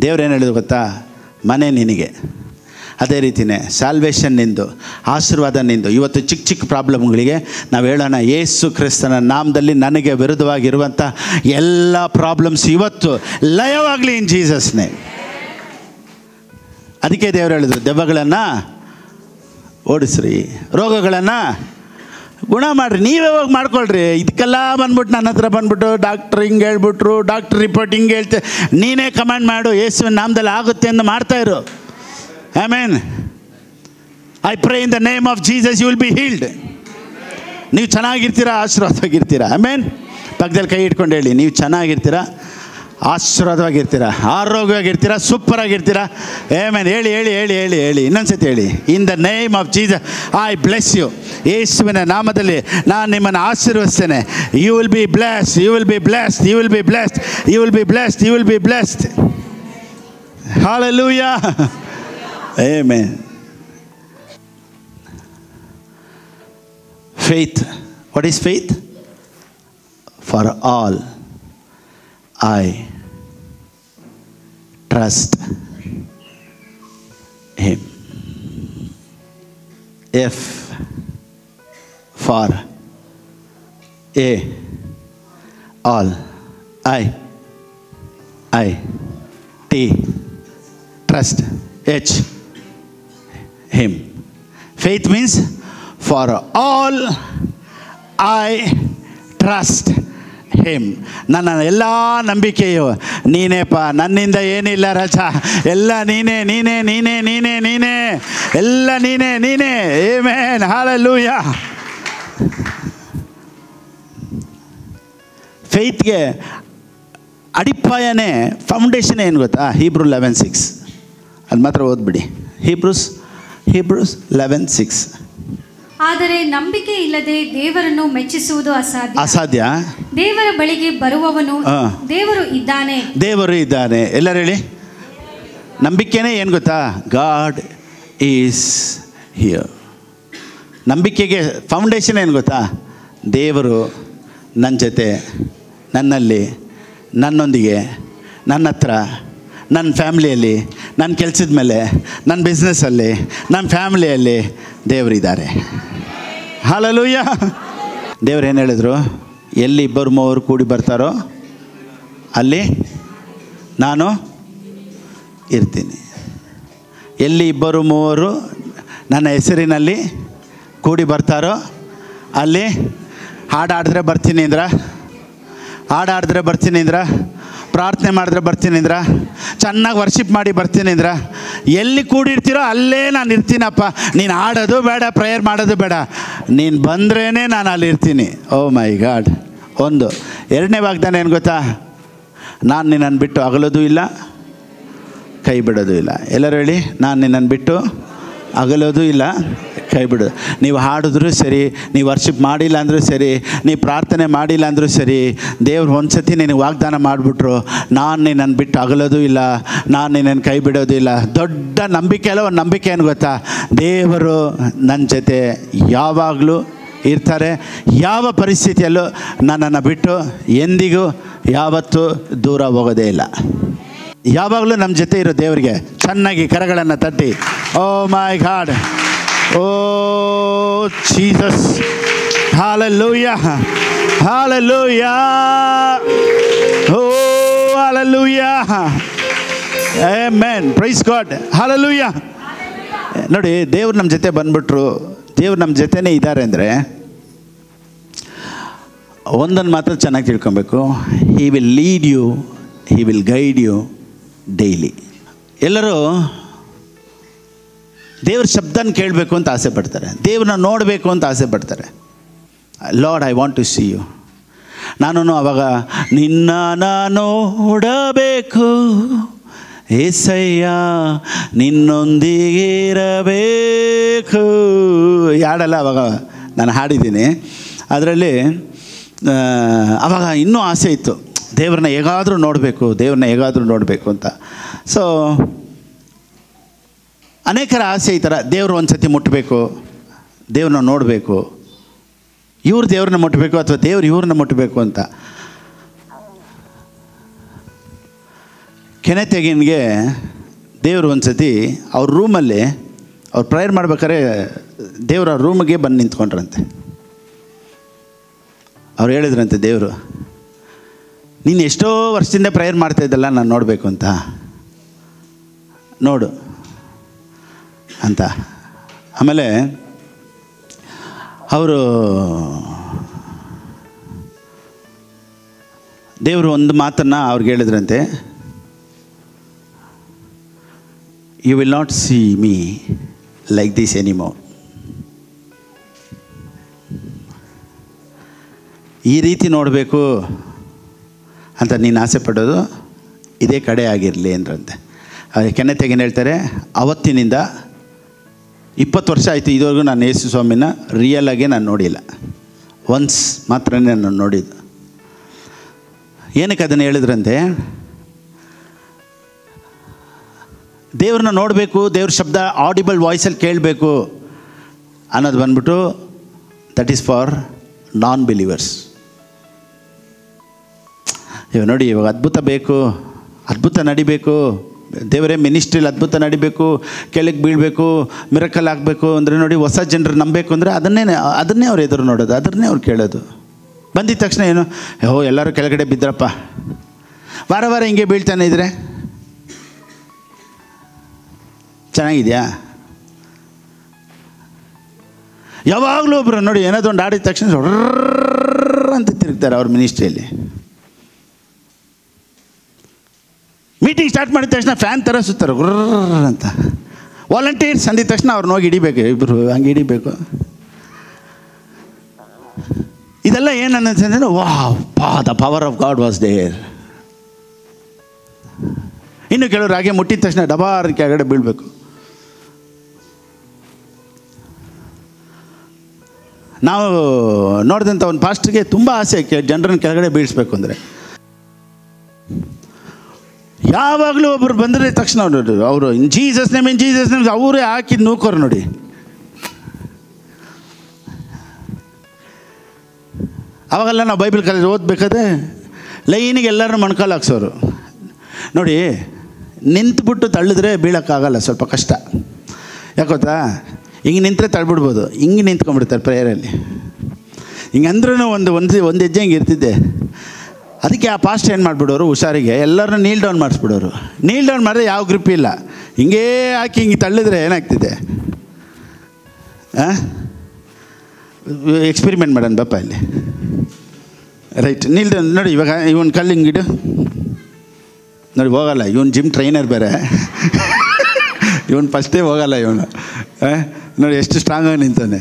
ದೇವ್ರೇನು ಹೇಳಿದ್ರು ಗೊತ್ತಾ, ಮನೆ ನಿನಗೆ. ಅದೇ ರೀತಿಯೇ ಸಾಲ್ವೇಷನ್ ನಿಂದು, ಆಶೀರ್ವಾದ ನಿಂದು. ಇವತ್ತು ಚಿಕ್ಕ ಚಿಕ್ಕ ಪ್ರಾಬ್ಲಮ್ಗಳಿಗೆ ನಾವು ಹೇಳೋಣ, ಯೇಸು ಕ್ರಿಸ್ತನ ನಾಮದಲ್ಲಿ ನನಗೆ ವಿರುದ್ಧವಾಗಿರುವಂಥ ಎಲ್ಲ ಪ್ರಾಬ್ಲಮ್ಸ್ ಇವತ್ತು ಲಯವಾಗಲಿ ಇನ್ ಜೀಸಸ್ ನೇಮ್. ಅದಕ್ಕೆ ದೇವರು ಹೇಳಿದ್ರು, ದೆವ್ವಗಳನ್ನು ಓಡಿಸ್ರಿ, ರೋಗಗಳನ್ನು ಗುಣ ಮಾಡಿರಿ. ನೀವೇ ಹೋಗಿ ಮಾಡ್ಕೊಳ್ರಿ. ಇದಕ್ಕೆಲ್ಲ ಬಂದ್ಬಿಟ್ಟು ನನ್ನ ಹತ್ರ ಬಂದ್ಬಿಟ್ಟು ಡಾಕ್ಟ್ರ್ ಹಿಂಗೆ ಹೇಳ್ಬಿಟ್ರು, ಡಾಕ್ಟ್ರ್ ರಿಪೋರ್ಟ್ ಹಿಂಗೆ ಹೇಳ್ತೆ, ನೀನೇ ಕಮಾಂಡ್ ಮಾಡು, ಯೇಸುವಿನ ನಾಮದಲ್ಲಿ ಆಗುತ್ತೆ ಅಂತ ಮಾಡ್ತಾಯಿರು. Amen. I pray in the name of Jesus you will be healed. ನೀವು ಚೆನ್ನಾಗಿರ್ತೀರಾ, ಆಶೀರ್ವಾದವಾಗಿರ್ತೀರಾ. ಆಮೇನ್. ಪಕ್ಕದಲ್ಲಿ ಕೈ ಇಟ್ಕೊಂಡು ಹೇಳಿ, ನೀವು ಚೆನ್ನಾಗಿರ್ತೀರಾ, ಆಶೀರ್ವಾದವಾಗಿರ್ತೀರಾ, ಆರೋಗ್ಯವಾಗಿರ್ತೀರಾ, ಸೂಪರಾಗಿರ್ತೀರಾ. ಆಮೇನ್. ಹೇಳಿ ಹೇಳಿ ಹೇಳಿ ಹೇಳಿ ಹೇಳಿ ಇನ್ನೊಂದ್ಸತಿ ಹೇಳಿ. In the name of Jesus I bless you. ಯೇಸುವಿನ ನಾಮದಲ್ಲಿ ನಾನು ನಿಮ್ಮನ್ನು ಆಶೀರ್ವದಿಸ್ತೇನೆ. You will be blessed, you will be blessed, you will be blessed, you will be blessed, you will be blessed. Hallelujah. Amen. Faith. What is faith? For all I trust Him. F for A. All. I. T. Trust. H. Him. Faith means for all I trust Him. ನನ್ನ ಎಲ್ಲ ನಂಬಿಕೆಯು ನೀನೇಪ್ಪ, ನನ್ನಿಂದ ಏನಿಲ್ಲ ರಜಾ, ಎಲ್ಲ ನೀನೇ ನೀನೇ ನೀನೇ ನೀನೇ ನೀನೇ, ಎಲ್ಲ ನೀನೇ ನೀನೇ. ಆಮೆನ್. ಹಲ್ಲೆಲೂಯಾ. ಫೇತ್ಗೆ ಅಡಿಪಾಯನೇ, ಫೌಂಡೇಶನ್ ಏನು ಗೊತ್ತಾ? ಹೀಬ್ರೂ 11:6. ಅದು ಮಾತ್ರ ಓದ್ಬಿಡಿ. ಹೀಬ್ರೂಸ್ 11:6. ಆದರೆ ನಂಬಿಕೆ ಇಲ್ಲದೆ ದೇವರನ್ನು ಮೆಚ್ಚಿಸುವುದು ಅಸಾಧ್ಯ. ದೇವರ ಬಳಿಗೆ ಬರುವವನು ದೇವರು ಇದ್ದಾನೆ. ಎಲ್ಲರೂ ಹೇಳಿ. ನಂಬಿಕೆನೇ ಏನು ಗೊತ್ತಾ? God is here. ನಂಬಿಕೆಗೆ ಫೌಂಡೇಶನ್ ಏನು ಗೊತ್ತಾ? ದೇವರು ನನ್ನ ಜೊತೆ, ನನ್ನಲ್ಲಿ, ನನ್ನೊಂದಿಗೆ, ನನ್ನ ಹತ್ರ, ನನ್ನ ಫ್ಯಾಮ್ಲಿಯಲ್ಲಿ, ನನ್ನ ಕೆಲಸದ ಮೇಲೆ, ನನ್ನ ಬಿಸ್ನೆಸ್ಸಲ್ಲಿ, ನನ್ನ ಫ್ಯಾಮ್ಲಿಯಲ್ಲಿ ದೇವರಿದ್ದಾರೆ. ಹಲ್ಲೆಲೂಯಾ. ದೇವ್ರು ಏನು ಹೇಳಿದ್ರು? ಎಲ್ಲಿ 2-3 ಕೂಡಿ ಬರ್ತಾರೋ ಅಲ್ಲಿ ನಾನು ಇರ್ತೀನಿ. ಎಲ್ಲಿ 2-3 ನನ್ನ ಹೆಸರಿನಲ್ಲಿ ಕೂಡಿ ಬರ್ತಾರೋ ಅಲ್ಲಿ ಹಾಡಾಡಿದ್ರೆ ಬರ್ತೀನಿ ಅಂದ್ರ, ಹಾಡಾಡಿದ್ರೆ ಬರ್ತೀನಿ ಅಂದ್ರ, ಪ್ರಾರ್ಥನೆ ಮಾಡಿದ್ರೆ ಬರ್ತೀನಿ ಅಂದ್ರ, ಚೆನ್ನಾಗಿ ವರ್ಷಿಪ್ ಮಾಡಿ ಬರ್ತೀನಿ ಅಂದ್ರ, ಎಲ್ಲಿ ಕೂಡಿರ್ತೀರೋ ಅಲ್ಲೇ ನಾನು ಇರ್ತೀನಪ್ಪ. ನೀನು ಆಡೋದು ಬೇಡ, ಪ್ರೇಯರ್ ಮಾಡೋದು ಬೇಡ, ನೀನು ಬಂದ್ರೇ ನಾನು ಅಲ್ಲಿರ್ತೀನಿ. ಓ ಮೈ ಗಾಡ್. ಒಂದು. ಎರಡನೇ ವಾಗ್ದಾನ ಏನು ಗೊತ್ತಾ? ನಾನು ನಿನ್ನನ್ನು ಬಿಟ್ಟು ಅಗಲೋದು ಇಲ್ಲ, ಕೈ ಬಿಡೋದು ಇಲ್ಲ. ಎಲ್ಲರೂ ಹೇಳಿ. ನಾನು ನಿನ್ನನ್ನು ಬಿಟ್ಟು ಅಗಲೋದು ಇಲ್ಲ, ಕೈ ಬಿಡು. ನೀವು ಹಾಡಿದ್ರೂ ಸರಿ, ನೀವು ವರ್ಷಿಪ್ ಮಾಡಿಲ್ಲ ಅಂದರೂ ಸರಿ, ನೀವು ಪ್ರಾರ್ಥನೆ ಮಾಡಿಲ್ಲ ಅಂದರೂ ಸರಿ, ದೇವ್ರು ಒಂದು ಸತಿ ನಿನಗೆ ವಾಗ್ದಾನ ಮಾಡಿಬಿಟ್ರು, ನಾನು ನಿನ್ನನ್ನು ಬಿಟ್ಟು ಅಗಲೋದು ಇಲ್ಲ, ನಾನು ನಿನ್ನನ್ನು ಕೈ ಬಿಡೋದು ಇಲ್ಲ. ದೊಡ್ಡ ನಂಬಿಕೆ ಅಲ್ಲ ಒಂದು ನಂಬಿಕೆ ಏನು ಗೊತ್ತಾ? ದೇವರು ನನ್ನ ಜೊತೆ ಯಾವಾಗಲೂ ಇರ್ತಾರೆ. ಯಾವ ಪರಿಸ್ಥಿತಿಯಲ್ಲೂ ನನ್ನನ್ನು ಬಿಟ್ಟು ಎಂದಿಗೂ ಯಾವತ್ತೂ ದೂರ ಹೋಗೋದೇ ಇಲ್ಲ. ಯಾವಾಗಲೂ ನಮ್ಮ ಜೊತೆ ಇರೋ ದೇವರಿಗೆ ಚೆನ್ನಾಗಿ ಕರಗಳನ್ನು ತಟ್ಟಿ, oh my God, oh Jesus, hallelujah, hallelujah, oh hallelujah, amen, praise God, hallelujah. ನೋಡಿ, ದೇವ್ರು ನಮ್ಮ ಜೊತೆ ಬಂದ್ಬಿಟ್ರು, ದೇವ್ರು ನಮ್ಮ ಜೊತೆನೇ ಇದ್ದಾರೆ ಅಂದರೆ ಒಂದನ್ನು ಮಾತ್ರ ಚೆನ್ನಾಗಿ ತಿಳ್ಕೊಬೇಕು, he will lead you, he will guide you daily. ಎಲ್ಲರೂ ದೇವ್ರ ಶಬ್ದನ ಕೇಳಬೇಕು ಅಂತ ಆಸೆ ಪಡ್ತಾರೆ, ದೇವ್ರನ್ನ ನೋಡಬೇಕು ಅಂತ ಆಸೆ ಪಡ್ತಾರೆ. Lord, I want to see you. ನಾನು ಅವಾಗ ನಿನ್ನ ನೋಡಬೇಕು ಏಸಯ್ಯ, ನಿನ್ನೊಂದಿಗೆ ಇರಬೇಕು ಹಾಡಲ್ಲ ಅವಾಗ ನಾನು ಹಾಡಿದ್ದೀನಿ. ಅದರಲ್ಲಿ ಅವಾಗ ಇನ್ನೂ ಆಸೆ ಇತ್ತು, ದೇವ್ರನ್ನ ಹೇಗಾದರೂ ನೋಡಬೇಕು, ದೇವ್ರನ್ನ ಹೇಗಾದರೂ ನೋಡಬೇಕು ಅಂತ. ಸೊ ಅನೇಕರ ಆಸೆ ಈ ಥರ, ದೇವರು ಒಂದು ಸತಿ ಮುಟ್ಟಬೇಕು, ದೇವ್ರನ್ನ ನೋಡಬೇಕು, ಇವ್ರು ದೇವ್ರನ್ನ ಮುಟ್ಟಬೇಕು ಅಥವಾ ದೇವ್ರು ಇವ್ರನ್ನ ಮುಟ್ಟಬೇಕು ಅಂತ. ಕೆನೆತ್ ಹೇಗಿನ್ಗೆ ದೇವರು ಒಂದು ಸತಿ ಅವ್ರ ರೂಮಲ್ಲಿ ಅವ್ರು ಪ್ರೇಯರ್ ಮಾಡ್ಬೇಕಾದ್ರೆ ದೇವರ ರೂಮಿಗೆ ಬಂದು ನಿಂತ್ಕೊಂಡ್ರಂತೆ. ಅವ್ರು ಹೇಳಿದ್ರಂತೆ, ದೇವರು ನೀನು ಎಷ್ಟೋ ವರ್ಷದಿಂದ ಪ್ರೇಯರ್ ಮಾಡ್ತಾಯಿದ್ದಲ್ಲ, ನಾನು ನೋಡಬೇಕು ಅಂತ, ನೋಡು ಅಂತ. ಆಮೇಲೆ ಅವರು ದೇವರು ಒಂದು ಮಾತನ್ನು ಅವ್ರಿಗೆ ಹೇಳಿದ್ರಂತೆ, you will not see me like this anymore. ಈ ರೀತಿ ನೋಡಬೇಕು ಅಂತ ನೀನು ಆಸೆ ಪಡೋದು ಇದೇ ಕಡೆ ಆಗಿರಲಿ ಅಂದ್ರಂತೆ. ಕೆನೆತ್ ಹೇಗೇನು ಹೇಳ್ತಾರೆ, ಅವತ್ತಿನಿಂದ 20 ವರ್ಷ ಆಯಿತು, ಇದುವರೆಗೂ ನಾನು ಯೇಸು ಸ್ವಾಮಿನ ರಿಯಲಾಗೆ ನಾನು ನೋಡಿಲ್ಲ, ಒನ್ಸ್ ಮಾತ್ರ ನಾನು ನೋಡಿದ್ದು. ಏನಕ್ಕೆ ಅದನ್ನು ಹೇಳಿದ್ರಂತೆ, ದೇವ್ರನ್ನ ನೋಡಬೇಕು, ದೇವ್ರ ಶಬ್ದ ಆಡಿಬಲ್ ವಾಯ್ಸಲ್ಲಿ ಕೇಳಬೇಕು ಅನ್ನೋದು ಬಂದ್ಬಿಟ್ಟು that is for non believers. ಇವಾಗ ನೋಡಿ, ಇವಾಗ ಅದ್ಭುತ ಬೇಕು, ಅದ್ಭುತ ನಡಿಬೇಕು, ದೇವರೇ ಮಿನಿಸ್ಟ್ರಿಲಿ ಅದ್ಭುತ ನಡಿಬೇಕು, ಕೆಳಗೆ ಬೀಳಬೇಕು, ಮಿರಕಲ್ ಆಗಬೇಕು ಅಂದರೆ ನೋಡಿ, ಹೊಸ ಜನರು ನಂಬಬೇಕು ಅಂದರೆ ಅದನ್ನೇ ಅವ್ರು ಎದುರು ನೋಡೋದು, ಅದನ್ನೇ ಅವ್ರು ಕೇಳೋದು. ಬಂದಿದ್ದ ತಕ್ಷಣ ಏನು, ಎಲ್ಲರೂ ಕೆಳಗಡೆ ಬಿದ್ದರಪ್ಪ, ವಾರ ವಾರ ಹಿಂಗೆ ಬೀಳ್ತಾನೆ ಇದ್ರೆ ಚೆನ್ನಾಗಿದೆಯಾ? ಯಾವಾಗಲೂ ಒಬ್ಬರು ನೋಡಿ ಏನಾದ್ರು ಒಂದು ಆಡಿದ ತಕ್ಷಣ ಅಂತ ತಿರುಗ್ತಾರೆ ಅವ್ರ ಮಿನಿಸ್ಟ್ರಿಯಲ್ಲಿ. ಮೀಟಿಂಗ್ ಸ್ಟಾರ್ಟ್ ಮಾಡಿದ ತಕ್ಷಣ ಫ್ಯಾನ್ ಥರ ಸುತ್ತಾರೆ ಅಂತ. ವಾಲಂಟಿಯರ್ಸ್ ಅಂದಿದ ತಕ್ಷಣ ಅವ್ರನ್ನ ಹೋಗಿ ಹಿಡಿಬೇಕು, ಇಬ್ಬರು ಹಂಗೆ ಹಿಡಿಬೇಕು. ಇದೆಲ್ಲ ಏನು ಅನ್ನಿಸ್ತಂದ್ರೆ, wow, the power of God was there. ಇನ್ನು ಕೆಲವರು ಹಾಗೆ ಮುಟ್ಟಿದ ತಕ್ಷಣ ಡಬಾರ್ ಕೆಳಗಡೆ ಬೀಳಬೇಕು. ನಾವು ನೋಡಿದಂಥ ಒಂದು ಪಾಸ್ಟ್ಗೆ ತುಂಬ ಆಸೆ ಜನರನ್ನು ಕೆಳಗಡೆ ಬೀಳಿಸ್ಬೇಕು ಅಂದರೆ. ಯಾವಾಗಲೂ ಒಬ್ಬರು ಬಂದರೆ ತಕ್ಷಣ ಅವರು ಇನ್ ಜೀಸಸ್ ನೇಮ್ ಅವರೇ ಹಾಕಿ ನೂಕೋರು ನೋಡಿ. ಅವಾಗೆಲ್ಲ ನಾವು ಬೈಬಲ್ ಕಾಲೇಜ್ ಓದಬೇಕಾದ್ರೆ ಲೈನಿಗೆ ಎಲ್ಲರೂ ಮೊಣಕಾಲು ಹಾಕ್ಸೋರು ನೋಡಿ. ನಿಂತುಬಿಟ್ಟು ತಳ್ಳಿದ್ರೆ ಬೀಳೋಕ್ಕಾಗಲ್ಲ, ಸ್ವಲ್ಪ ಕಷ್ಟ. ಯಾಕೊತ್ತಾ, ಹಿಂಗೆ ನಿಂತರೆ ತಳ್ಬಿಡ್ಬೋದು, ಹಿಂಗೆ ನಿಂತ್ಕೊಂಡ್ಬಿಡ್ತಾರೆ ಪ್ರೇಯರಲ್ಲಿ. ಹಿಂಗೆ ಅಂದ್ರೂ ಒಂದು ಹೆಜ್ಜೆ ಹಿಂಗೆ ಇರ್ತಿದ್ದೆ. ಅದಕ್ಕೆ ಆ ಪಾಸ್ಟ್ ಏನು ಮಾಡಿಬಿಡೋರು, ಹುಷಾರಿಗೆ ಎಲ್ಲರನ್ನೂ ನೀಲ್ ಡೌನ್ ಮಾಡಿಸ್ಬಿಡೋರು. ನೀಲ್ ಡೌನ್ ಮಾಡಿದ್ರೆ ಯಾವ ಗ್ರಿಪ್ ಇಲ್ಲ, ಹಿಂಗೇ ಹಾಕಿ ಹಿಂಗೆ ತಳ್ಳಿದ್ರೆ ಏನಾಗ್ತಿದೆ? ಎಕ್ಸ್ಪೆರಿಮೆಂಟ್ ಮಾಡೋಣ ಬಾಪ ಇಲ್ಲಿ. ರೈಟ್, ನೀಲ್ ಡೌನ್ ನೋಡಿ. ಇವಾಗ ಇವನ್ ಕಲ್ಲು ಹಿಂಗಿಡು ನೋಡಿ, ಹೋಗಲ್ಲ. ಇವನು ಜಿಮ್ ಟ್ರೈನರ್ ಬೇರೆ, ಇವನು ಫಸ್ಟೇ ಹೋಗಲ್ಲ. ಇವನು ನೋಡಿ ಎಷ್ಟು ಸ್ಟ್ರಾಂಗಾಗಿ ನಿಂತಾನೆ,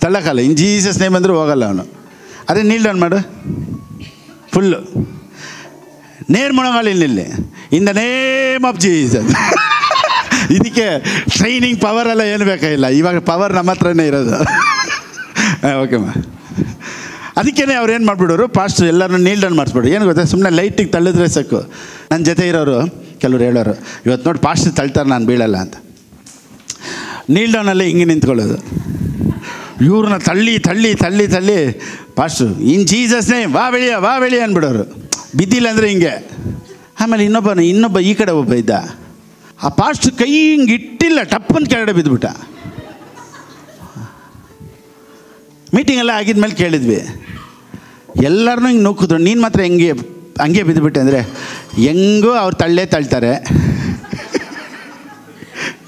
ತಳ್ಳಕ್ಕಲ್ಲ. ಇನ್ ಜೀಸಸ್ ನೇಮ್ ಅಂದರೆ ಹೋಗಲ್ಲ ಅವನು. ಅದೇ ನೀಲ್ ಡೌನ್ ಮಾಡು, ಫುಲ್ಲು ನೇರ್ ಮೊಣಗಾಲ ಇಲ್ಲಿ, ಇನ್ ದ ನೇಮ್ ಆಫ್ ಜೀಸಸ್. ಇದಕ್ಕೆ ಟ್ರೈನಿಂಗ್ ಪವರ್ ಎಲ್ಲ ಏನು ಬೇಕಾಗಿಲ್ಲ, ಇವಾಗ ಪವರ್ ನಮ್ಮ ಹತ್ರನೇ ಇರೋದು. ಓಕೆಮ್ಮ. ಅದಕ್ಕೇ ಅವ್ರು ಏನು ಮಾಡಿಬಿಡೋರು, ಪಾಸ್ಟ್ ಎಲ್ಲರೂ ನೀಲ್ ಡೌನ್ ಮಾಡಿಸ್ಬಿಡು. ಏನು ಗೊತ್ತಾ, ಸುಮ್ಮನೆ ಲೈಟಿಗೆ ತಳ್ಳಿದ್ರೆ ಸಾಕು. ನನ್ನ ಜೊತೆ ಇರೋರು ಕೆಲವ್ರು ಹೇಳೋರು, ಇವತ್ತು ನೋಡಿ ಪಾಸ್ಟ್ ತಳ್ತಾರೆ, ನಾನು ಬೀಳಲ್ಲ ಅಂತ. ನೀಲ್ ಡೌನಲ್ಲಿ ಹಿಂಗೆ ನಿಂತ್ಕೊಳ್ಳೋದು, ಇವ್ರನ್ನ ತಳ್ಳಿ ತಳ್ಳಿ ತಳ್ಳಿ ತಳ್ಳಿ ಪಾಸ್ಟು ಇನ್ ಜೀಸಸ್ ನೇಮ್ ವಾ ಬೆಳಿ ಅಂದ್ಬಿಡೋರು. ಬಿದ್ದಿಲ್ಲ ಅಂದರೆ ಹಿಂಗೆ. ಆಮೇಲೆ ಇನ್ನೊಬ್ಬ ಈ ಕಡೆ ಒಬ್ಬ ಇದ್ದ. ಆ ಪಾಸ್ಟ್ ಕೈ ಹಿಂಗೆ ಇಟ್ಟಿಲ್ಲ, ಟಪ್ಪಂತ ಕೆಳಗಡೆ ಬಿದ್ದುಬಿಟ್ಟ. ಮೀಟಿಂಗೆಲ್ಲ ಆಗಿದ್ಮೇಲೆ ಕೇಳಿದ್ವಿ, ಎಲ್ಲರನ್ನೂ ಹಿಂಗೆ ನೂಕಿದ್ರು, ನೀನು ಮಾತ್ರ ಹಂಗೆ ಬಿದ್ದುಬಿಟ್ಟೆ ಅಂದರೆ, ಹೆಂಗೂ ಅವ್ರು ತಳ್ತಾರೆ.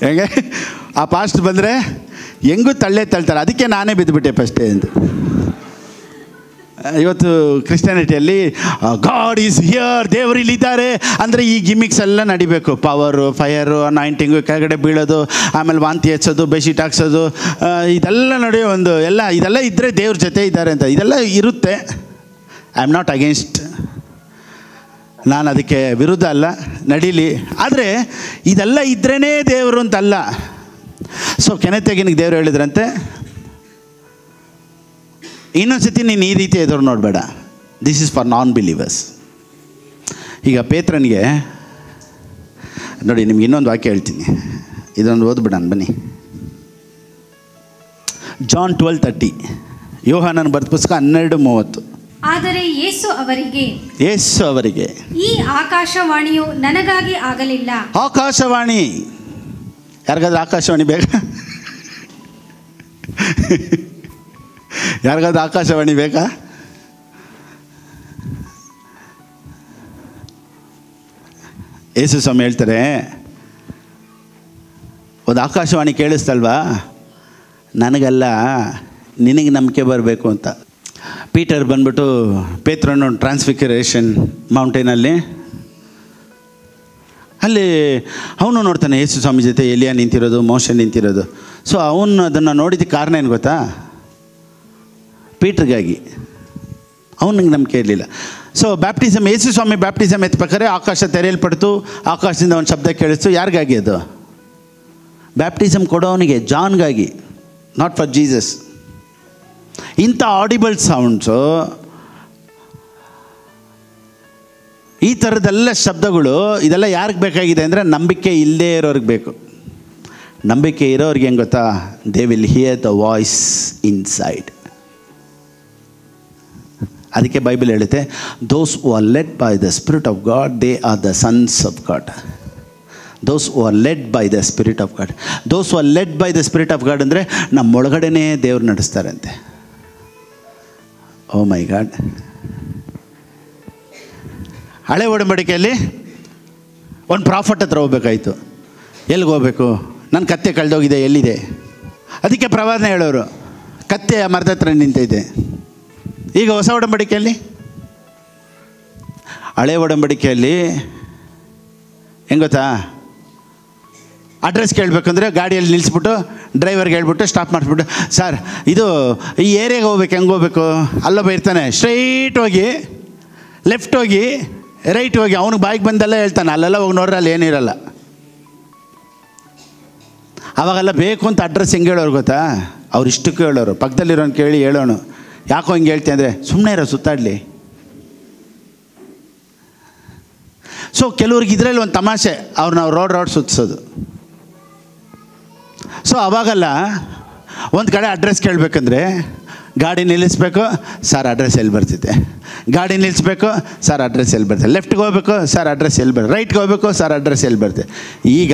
ಹೆಂಗೆ ಆ ಪಾಸ್ಟ್ ಬಂದರೆ ಹೆಂಗೂ ತಳ್ತಾರೆ, ಅದಕ್ಕೆ ನಾನೇ ಬಿದ್ದುಬಿಟ್ಟೆ ಫಸ್ಟೇ ಅಂತ. ಇವತ್ತು ಕ್ರಿಸ್ಟಿಯಾನಿಟಿಯಲ್ಲಿ ಗಾಡ್ ಈಸ್ ಹಿಯರ್, ದೇವರು ಇಲ್ಲಿದ್ದಾರೆ ಅಂದರೆ ಈ ಗಿಮಿಕ್ಸ್ ಎಲ್ಲ ನಡಿಬೇಕು. ಪವರು, ಫೈರು, ಅನಾಯಿಂಟಿಂಗು, ಕೆಳಗಡೆ ಬೀಳೋದು, ಆಮೇಲೆ ವಾಂತಿ ಹೆಚ್ಚೋದು, ಬೆಡ್ಶೀಟ್ ಹಾಕ್ಸೋದು, ಇದೆಲ್ಲ ನಡೆಯೋ ಇದೆಲ್ಲ ಇದ್ದರೆ ದೇವ್ರ ಜೊತೆ ಇದ್ದಾರೆ ಅಂತ ಇದೆಲ್ಲ ಇರುತ್ತೆ. ಐ ಆಮ್ ನಾಟ್ ಅಗೇನ್ಸ್ಟ್, ನಾನು ಅದಕ್ಕೆ ವಿರುದ್ಧ ಅಲ್ಲ, ನಡೀಲಿ. ಆದರೆ ಇದೆಲ್ಲ ಇದ್ರೇ ದೇವರು ಅಂತಲ್ಲ. ಸೊ ಕೆನೆತೆಗಿನಿಗೆ ದೇವರು ಹೇಳಿದ್ರಂತೆ, ಇನ್ನೊಂದು ಸತಿ ನೀನು ಈ ರೀತಿ ಎದುರು ನೋಡಬೇಡ, this is for non believers. ಈಗ ಪೇತ್ರನಿಗೆ ನೋಡಿ, ನಿಮ್ಗೆ ಇನ್ನೊಂದು ವಾಕ್ಯ ಹೇಳ್ತೀನಿ, ಇದೊಂದು ಓದ್ಬಿಡೋಣ ಬನ್ನಿ. ಜಾನ್ 12:30, ಯೋಹಾನನ ಬರೆದ ಪುಸ್ತಕ 12:30. ಆದರೆ ಯೇಸು ಅವರಿಗೆ ಈ ಆಕಾಶವಾಣಿಯು ನನಗಾಗಿ ಆಗಲಿಲ್ಲ. ಆಕಾಶವಾಣಿ, ಯಾರಿಗಾದ್ರೂ ಆಕಾಶವಾಣಿ ಬೇಕಾ? ಯಾರಿಗಾದ್ರೂ ಆಕಾಶವಾಣಿ ಬೇಕಾ? ಯೇಸು ಸ್ವಾಮಿ ಹೇಳ್ತಾರೆ, ಒಂದು ಆಕಾಶವಾಣಿ ಕೇಳಿಸ್ತಲ್ವಾ, ನನಗಲ್ಲ ನಿನಗೆ ನಂಬಿಕೆ ಬರಬೇಕು ಅಂತ. ಪೀಟರ್ ಬಂದ್ಬಿಟ್ಟು ಪೇತ್ರನ ಟ್ರಾನ್ಸ್ಫಿಗರೇಷನ್ ಮೌಂಟೇನಲ್ಲಿ ಅಲ್ಲಿ ಅವನು ನೋಡ್ತಾನೆ ಯೇಸು ಸ್ವಾಮಿ ಜೊತೆ ಎಲಿಯಾ ನಿಂತಿರೋದು, ಮೋಶೆ ನಿಂತಿರೋದು. ಸೊ ಅವನು ಅದನ್ನು ನೋಡಿದ ಕಾರಣ ಏನು ಗೊತ್ತಾ? ಪೀಟ್ರಿಗಾಗಿ. ಅವನಿಗೆ ನಂಬಿಕೆ ಇರಲಿಲ್ಲ. ಸೊ ಬ್ಯಾಪ್ಟಿಸಮ್, ಯೇಸು ಸ್ವಾಮಿ ಬ್ಯಾಪ್ಟಿಸಮ್ ಎತ್ಬೇಕಾದ್ರೆ ಆಕಾಶ ತೆರೆಯಲ್ಪಡ್ತು, ಆಕಾಶದಿಂದ ಒಂದು ಶಬ್ದ ಕೇಳಿಸ್ತು. ಯಾರಿಗಾಗಿ ಅದು? ಬ್ಯಾಪ್ಟಿಸಮ್ ಕೊಡೋವನಿಗೆ, ಜಾನ್ಗಾಗಿ, ನಾಟ್ ಫಾರ್ ಜೀಸಸ್. ಇಂಥ ಆಡಿಬಲ್ ಸೌಂಡ್ಸು, ಈ ಥರದ್ದೆಲ್ಲ ಶಬ್ದಗಳು, ಇದೆಲ್ಲ ಯಾರಿಗೆ ಬೇಕಾಗಿದೆ ಅಂದರೆ ನಂಬಿಕೆ ಇಲ್ಲದೇ ಇರೋರಿಗೆ ಬೇಕು. ನಂಬಿಕೆ ಇರೋರಿಗೆ ಹೆಂಗೆ ಗೊತ್ತಾ? They will hear the voice inside. ಅದಕ್ಕೆ ಬೈಬಲ್ ಹೇಳುತ್ತೆ, those who are led by the spirit of God they are the sons of God. Those who are led by the spirit of God. Those who are led by the spirit of God ಅಂದರೆ ನಮ್ಮೊಳಗಡೆನೇ ದೇವ್ರು ನಡೆಸ್ತಾರಂತೆ. ಓ ಮೈ ಗಾಡ್. ಹಳೆ ಒಡಂಬಡಿಕೆಯಲ್ಲಿ ಒಂದು ಪ್ರಾಫಟ್ ಹತ್ರ ಹೋಗ್ಬೇಕಾಯ್ತು. ಎಲ್ಲಿಗೆ ಹೋಗ್ಬೇಕು? ನನ್ನ ಕತ್ತೆ ಕಳೆದೋಗಿದೆ, ಎಲ್ಲಿದೆ? ಅದಕ್ಕೆ ಪ್ರವಾದನೆ ಹೇಳೋರು, ಕತ್ತೆ ಮರದ ಹತ್ರ ನಿಂತೈತೆ. ಈಗ ಹೊಸ ಒಡಂಬಡಿಕೆಯಲ್ಲಿ, ಹಳೆ ಒಡಂಬಡಿಕೆಯಲ್ಲಿ ಹೆಂಗೆ ಗೊತ್ತಾ? ಅಡ್ರೆಸ್ ಕೇಳಬೇಕಂದ್ರೆ ಗಾಡಿಯಲ್ಲಿ ನಿಲ್ಲಿಸ್ಬಿಟ್ಟು ಡ್ರೈವರ್ಗೆ ಹೇಳ್ಬಿಟ್ಟು ಸ್ಟಾಪ್ ಮಾಡಿಸ್ಬಿಟ್ಟು, ಸರ್ ಇದು ಈ ಏರಿಯಾಗೆ ಹೋಗ್ಬೇಕು, ಹೆಂಗೆ ಹೋಗ್ಬೇಕು? ಅಲ್ಲೊಬ್ಬ ಇರ್ತಾನೆ, ಸ್ಟ್ರೈಟ್ ಹೋಗಿ, ಲೆಫ್ಟ್ ಹೋಗಿ, ರೈಟ್ ಹೋಗಿ, ಅವ್ನಿಗೆ ಬಾಯಿಗೆ ಬಂದೆಲ್ಲ ಹೇಳ್ತಾನೆ. ಅಲ್ಲೆಲ್ಲ ಹೋಗಿ ನೋಡ್ರೆ ಅಲ್ಲಿ ಏನಿರಲ್ಲ. ಅವಾಗೆಲ್ಲ ಬೇಕು ಅಂತ ಅಡ್ರೆಸ್ ಹೆಂಗೆ ಹೇಳೋರು ಗೊತ್ತಾ? ಅವ್ರು ಇಷ್ಟಕ್ಕೆ ಹೇಳೋರು. ಪಕ್ಕದಲ್ಲಿರೋನು ಕೇಳಿ ಹೇಳೋಣ, ಯಾಕೋ ಹಿಂಗೆ ಹೇಳ್ತೀನಿ ಅಂದರೆ, ಸುಮ್ಮನೆ ಇರೋ, ಸುತ್ತಾಡಲಿ. ಸೊ ಕೆಲವ್ರಿಗೆ ಇದರಲ್ಲಿ ಒಂದು ತಮಾಷೆ, ಅವ್ರನ್ನ ರೋಡ್ ಸುತ್ತಿಸೋದು. ಸೊ ಅವಾಗಲ್ಲ ಒಂದು ಕಡೆ ಅಡ್ರೆಸ್ ಕೇಳಬೇಕಂದ್ರೆ ಗಾಡಿ ನಿಲ್ಲಿಸ್ಬೇಕು, ಸರ್ ಅಡ್ರೆಸ್ ಎಲ್ಲಿ ಬರ್ತಿದೆ? ಗಾಡಿ ನಿಲ್ಲಿಸ್ಬೇಕು, ಸರ್ ಅಡ್ರೆಸ್ ಎಲ್ಲಿ ಬರ್ತದೆ? ಲೆಫ್ಟ್ಗೆ ಹೋಗ್ಬೇಕು, ಸರ್ ಅಡ್ರೆಸ್ ಎಲ್ಲಿ ಬರ್ತದೆ? ರೈಟ್ಗೆ ಹೋಗ್ಬೇಕು, ಸರ್ ಅಡ್ರೆಸ್ ಎಲ್ಲಿ ಬರ್ತದೆ? ಈಗ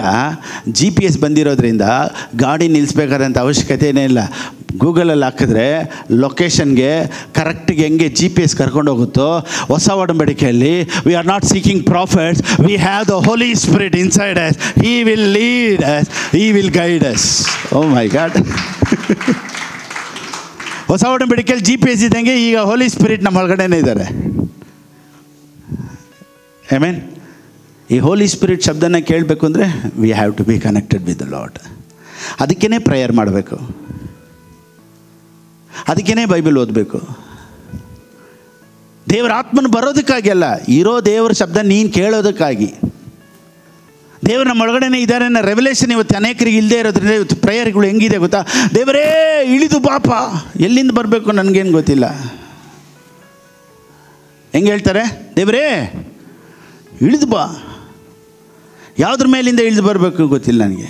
GPS ಬಂದಿರೋದ್ರಿಂದ ಗಾಡಿ ನಿಲ್ಲಿಸ್ಬೇಕಾದಂಥ ಅವಶ್ಯಕತೆಯೇ ಇಲ್ಲ. ಗೂಗಲಲ್ಲಿ ಹಾಕಿದ್ರೆ ಲೊಕೇಶನ್ಗೆ ಕರೆಕ್ಟಿಗೆ ಹೆಂಗೆ GPS ಕರ್ಕೊಂಡು ಹೋಗುತ್ತೋ, ಹೊಸ ಒಡಂಬಡಿಕೆಯಲ್ಲಿ we are not seeking profits, we have the Holy Spirit inside us, he will lead us, he will guide us. Oh my God. ಹೊಸ ಒಡಂಬಡಿಕೆಯಲ್ಲಿ GPS ಇದ್ದಂಗೆ ಈಗ ಹೋಲಿ ಸ್ಪಿರಿಟ್ ನಮ್ಮ ಒಳಗಡೆನೇ ಇದ್ದಾರೆ. ಆಮೆನ್. ಈ ಹೋಲಿ ಸ್ಪಿರಿಟ್ ಶಬ್ದನ ಕೇಳಬೇಕು ಅಂದರೆ we have to be connected with the lord. ಅದಕ್ಕೇ ಪ್ರೇಯರ್ ಮಾಡಬೇಕು, ಅದಕ್ಕೇ ಬೈಬಲ್ ಓದಬೇಕು. ದೇವರ ಆತ್ಮನ ಬರೋದಕ್ಕಾಗಿ ಅಲ್ಲ, ಇರೋ ದೇವರ ಶಬ್ದ ನೀನು ಕೇಳೋದಕ್ಕಾಗಿ. ದೇವರು ನಮ್ಮ ಒಳಗಡೆನೇ ಇದ್ದಾರೆ ಅನ್ನೋ ರೆವಲೇಷನ್ ಇವತ್ತು ಅನೇಕರಿಗೆ ಇಲ್ಲದೆ ಇರೋದ್ರಿಂದ ಇವತ್ತು ಪ್ರೇಯರ್ಗಳು ಹೆಂಗಿದೆ ಗೊತ್ತಾ? ದೇವರೇ ಇಳಿದು ಬಾಪ, ಎಲ್ಲಿಂದ ಬರಬೇಕು ನನಗೇನು ಗೊತ್ತಿಲ್ಲ. ಹೆಂಗೆ ಹೇಳ್ತಾರೆ? ದೇವರೇ ಇಳಿದು ಬಾ. ಯಾವುದ್ರ ಮೇಲಿಂದ ಇಳಿದು ಬರಬೇಕು ಗೊತ್ತಿಲ್ಲ ನನಗೆ.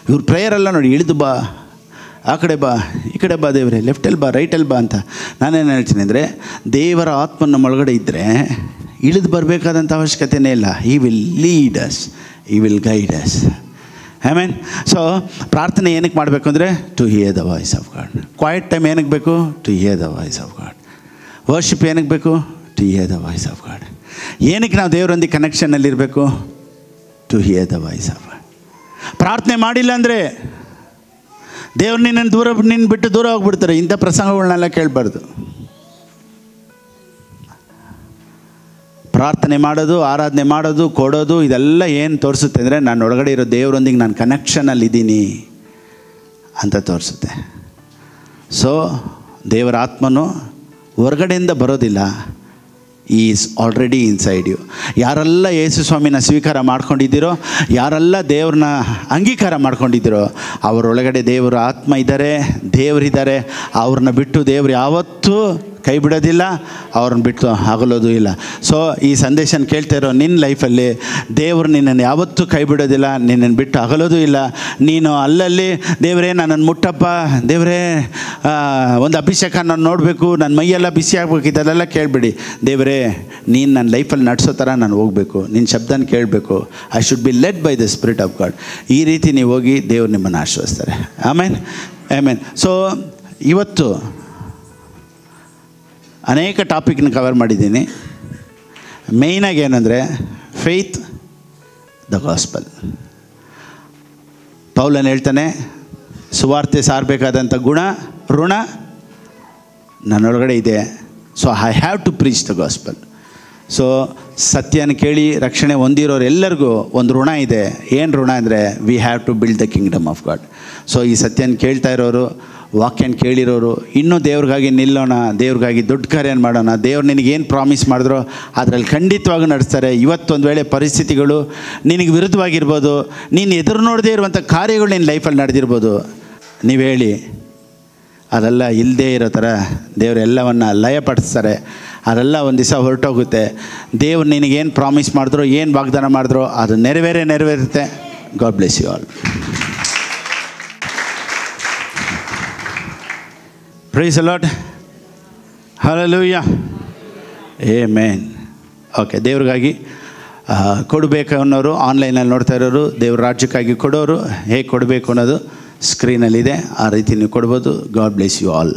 ಇವ್ರ ಪ್ರೇಯರೆಲ್ಲ ನೋಡಿ, ಇಳಿದು ಬಾ, ಆ ಕಡೆ ಬಾ, ಈ ಕಡೆ ಬಾ, ದೇವರೇ ಲೆಫ್ಟಲ್ಲಿ ಬಾ, ರೈಟಲ್ಲಿ ಬಾ ಅಂತ. ನಾನೇನು ಹೇಳ್ತೀನಿ ಅಂದರೆ, ದೇವರ ಆತ್ಮ ನಮ್ಮ ಒಳಗಡೆ ಇದ್ದರೆ ಇಳಿದು ಬರಬೇಕಾದಂಥ ಅವಶ್ಯಕತೆಯೇ ಇಲ್ಲ. He will lead us, he will guide us. Amen. So ಪ್ರಾರ್ಥನೆ ಏನಕ್ಕೆ ಮಾಡಬೇಕು ಅಂದರೆ to hear the voice of God. Quiet time ಏನಕ್ಕೆ ಬೇಕು? To hear the voice of God. Worship ಏನಕ್ಕೆ ಬೇಕು? To hear the voice of God. ಏನಕ್ಕೆ ನಾವು ದೇವರೊಂದಿಗೆ ಕನೆಕ್ಷನಲ್ಲಿರಬೇಕು? To hear the voice of God. ಪ್ರಾರ್ಥನೆ ಮಾಡಿಲ್ಲ ಅಂದರೆ ದೇವ್ರು ನಿನ್ನ ಬಿಟ್ಟು ದೂರ ಹೋಗ್ಬಿಡ್ತಾರೆ. ಇಂಥ ಪ್ರಸಂಗಗಳನ್ನೆಲ್ಲ ಕೇಳಬಾರ್ದು. ಪ್ರಾರ್ಥನೆ ಮಾಡೋದು, ಆರಾಧನೆ ಮಾಡೋದು, ಕೊಡೋದು, ಇದೆಲ್ಲ ಏನು ತೋರಿಸುತ್ತೆ ಅಂದರೆ ನನ್ನ ಒಳಗಡೆ ಇರೋ ದೇವರೊಂದಿಗೆ ನಾನು ಕನೆಕ್ಷನಲ್ಲಿದ್ದೀನಿ ಅಂತ ತೋರಿಸುತ್ತೆ. ಸೊ ದೇವರ ಆತ್ಮನು ಹೊರಗಡೆಯಿಂದ ಬರೋದಿಲ್ಲ, ಈಸ್ ಆಲ್ರೆಡಿ ಇನ್ಸೈಡ್ ಯು. ಯಾರೆಲ್ಲ ಯೇಸು ಸ್ವಾಮಿನ ಸ್ವೀಕಾರ ಮಾಡ್ಕೊಂಡಿದ್ದೀರೋ, ಯಾರೆಲ್ಲ ದೇವ್ರನ್ನ ಅಂಗೀಕಾರ ಮಾಡ್ಕೊಂಡಿದ್ದೀರೋ, ಅವರೊಳಗಡೆ ದೇವರ ಆತ್ಮ ಇದ್ದಾರೆ, ದೇವರಿದ್ದಾರೆ. ಅವ್ರನ್ನ ಬಿಟ್ಟು ದೇವ್ರು ಯಾವತ್ತೂ ಕೈ ಬಿಡೋದಿಲ್ಲ, ಅವ್ರನ್ನ ಬಿಟ್ಟು ಅಗಲೋದು ಇಲ್ಲ. ಸೊ ಈ ಸಂದೇಶನ ಕೇಳ್ತಾ ಇರೋ ನಿನ್ನ ಲೈಫಲ್ಲಿ ದೇವರು ನಿನ್ನನ್ನು ಯಾವತ್ತೂ ಕೈ ಬಿಡೋದಿಲ್ಲ, ನಿನ್ನನ್ನು ಬಿಟ್ಟು ಅಗಲೋದು ಇಲ್ಲ. ನೀನು ಅಲ್ಲಲ್ಲಿ ದೇವರೇ ನನ್ನನ್ನು ಮುಟ್ಟಪ್ಪ, ದೇವರೇ ಒಂದು ಅಭಿಷೇಕ ನಾನು ನೋಡಬೇಕು, ನನ್ನ ಮೈಯೆಲ್ಲ ಬಿಸಿ ಆಗಬೇಕು, ಇದೆಲ್ಲ ಕೇಳಬೇಡಿ. ದೇವರೇ ನೀನು ನನ್ನ ಲೈಫಲ್ಲಿ ನಡೆಸೋ ಥರ ನಾನು ಹೋಗಬೇಕು, ನಿನ್ನ ಶಬ್ದನ ಕೇಳಬೇಕು. I should be led by the spirit of God. ಈ ರೀತಿ ನೀವು ಹೋಗಿ ದೇವ್ರು ನಿಮ್ಮನ್ನು ಆಶೀರ್ವದಿಸ್ತಾರೆ. ಆಮೇನ್, ಆಮೇನ್. ಸೊ ಇವತ್ತು ಅನೇಕ ಟಾಪಿಕ್ನ ಕವರ್ ಮಾಡಿದ್ದೀನಿ. ಮೇಯ್ನಾಗಿ ಏನಂದರೆ ಫೇತ್ ದ ಗಾಸ್ಪಲ್. ಪೌಲನು ಹೇಳ್ತಾನೆ, ಸುವಾರ್ತೆ ಸಾರಬೇಕಾದಂಥ ಋಣ ನನ್ನೊಳಗಡೆ ಇದೆ. So I have to preach the gospel. So ಸತ್ಯನ ಕೇಳಿ ರಕ್ಷಣೆ ಹೊಂದಿರೋರು ಎಲ್ಲರಿಗೂ ಒಂದು ಋಣ ಇದೆ. ಏನು ಋಣ ಅಂದರೆ we have to build the kingdom of God. So ಈ ಸತ್ಯನ ಕೇಳ್ತಾ ಇರೋರು, ವಾಕ್ಯನ ಕೇಳಿರೋರು, ಇನ್ನೂ ದೇವ್ರಿಗಾಗಿ ನಿಲ್ಲೋಣ, ದೇವ್ರಿಗಾಗಿ ದೊಡ್ಡ ಕಾರ್ಯನ ಮಾಡೋಣ. ದೇವ್ರು ನಿನಗೇನು ಪ್ರಾಮಿಸ್ ಮಾಡಿದ್ರೋ ಅದರಲ್ಲಿ ಖಂಡಿತವಾಗಿ ನಡೆಸ್ತಾರೆ. ಇವತ್ತೊಂದು ವೇಳೆ ಪರಿಸ್ಥಿತಿಗಳು ನಿನಗೆ ವಿರುದ್ಧವಾಗಿರ್ಬೋದು, ನೀನು ಎದುರು ನೋಡದೇ ಇರುವಂಥ ಕಾರ್ಯಗಳು ನಿನ್ನ ಲೈಫಲ್ಲಿ ನಡೆದಿರ್ಬೋದು. ನೀವು ಹೇಳಿ, ಅದೆಲ್ಲ ಇಲ್ಲದೇ ಇರೋ ಥರ ದೇವರು ಎಲ್ಲವನ್ನು ಲಯಪಡಿಸ್ತಾರೆ. ಅದೆಲ್ಲ ಒಂದು ದಿವಸ ಹೊರಟೋಗುತ್ತೆ. ದೇವ್ರು ನಿನಗೇನು ಪ್ರಾಮಿಸ್ ಮಾಡಿದ್ರೋ, ಏನು ವಾಗ್ದಾನ ಮಾಡಿದ್ರೋ ಅದು ನೆರವೇರುತ್ತೆ. God bless you all. Praise the lord. Hallelujah. Amen. Okay, ದೇವ್ರಿಗಾಗಿ ಕೊಡಬೇಕು ಅನ್ನೋರು, ಆನ್ಲೈನಲ್ಲಿ ನೋಡ್ತಾ ಇರೋರು, ದೇವ್ರ ರಾಜ್ಯಕ್ಕಾಗಿ ಕೊಡೋರು ಹೇಗೆ ಕೊಡಬೇಕು ಅನ್ನೋದು ಸ್ಕ್ರೀನಲ್ಲಿದೆ. ಆ ರೀತಿ ನೀವು ಕೊಡ್ಬೋದು. God bless you all.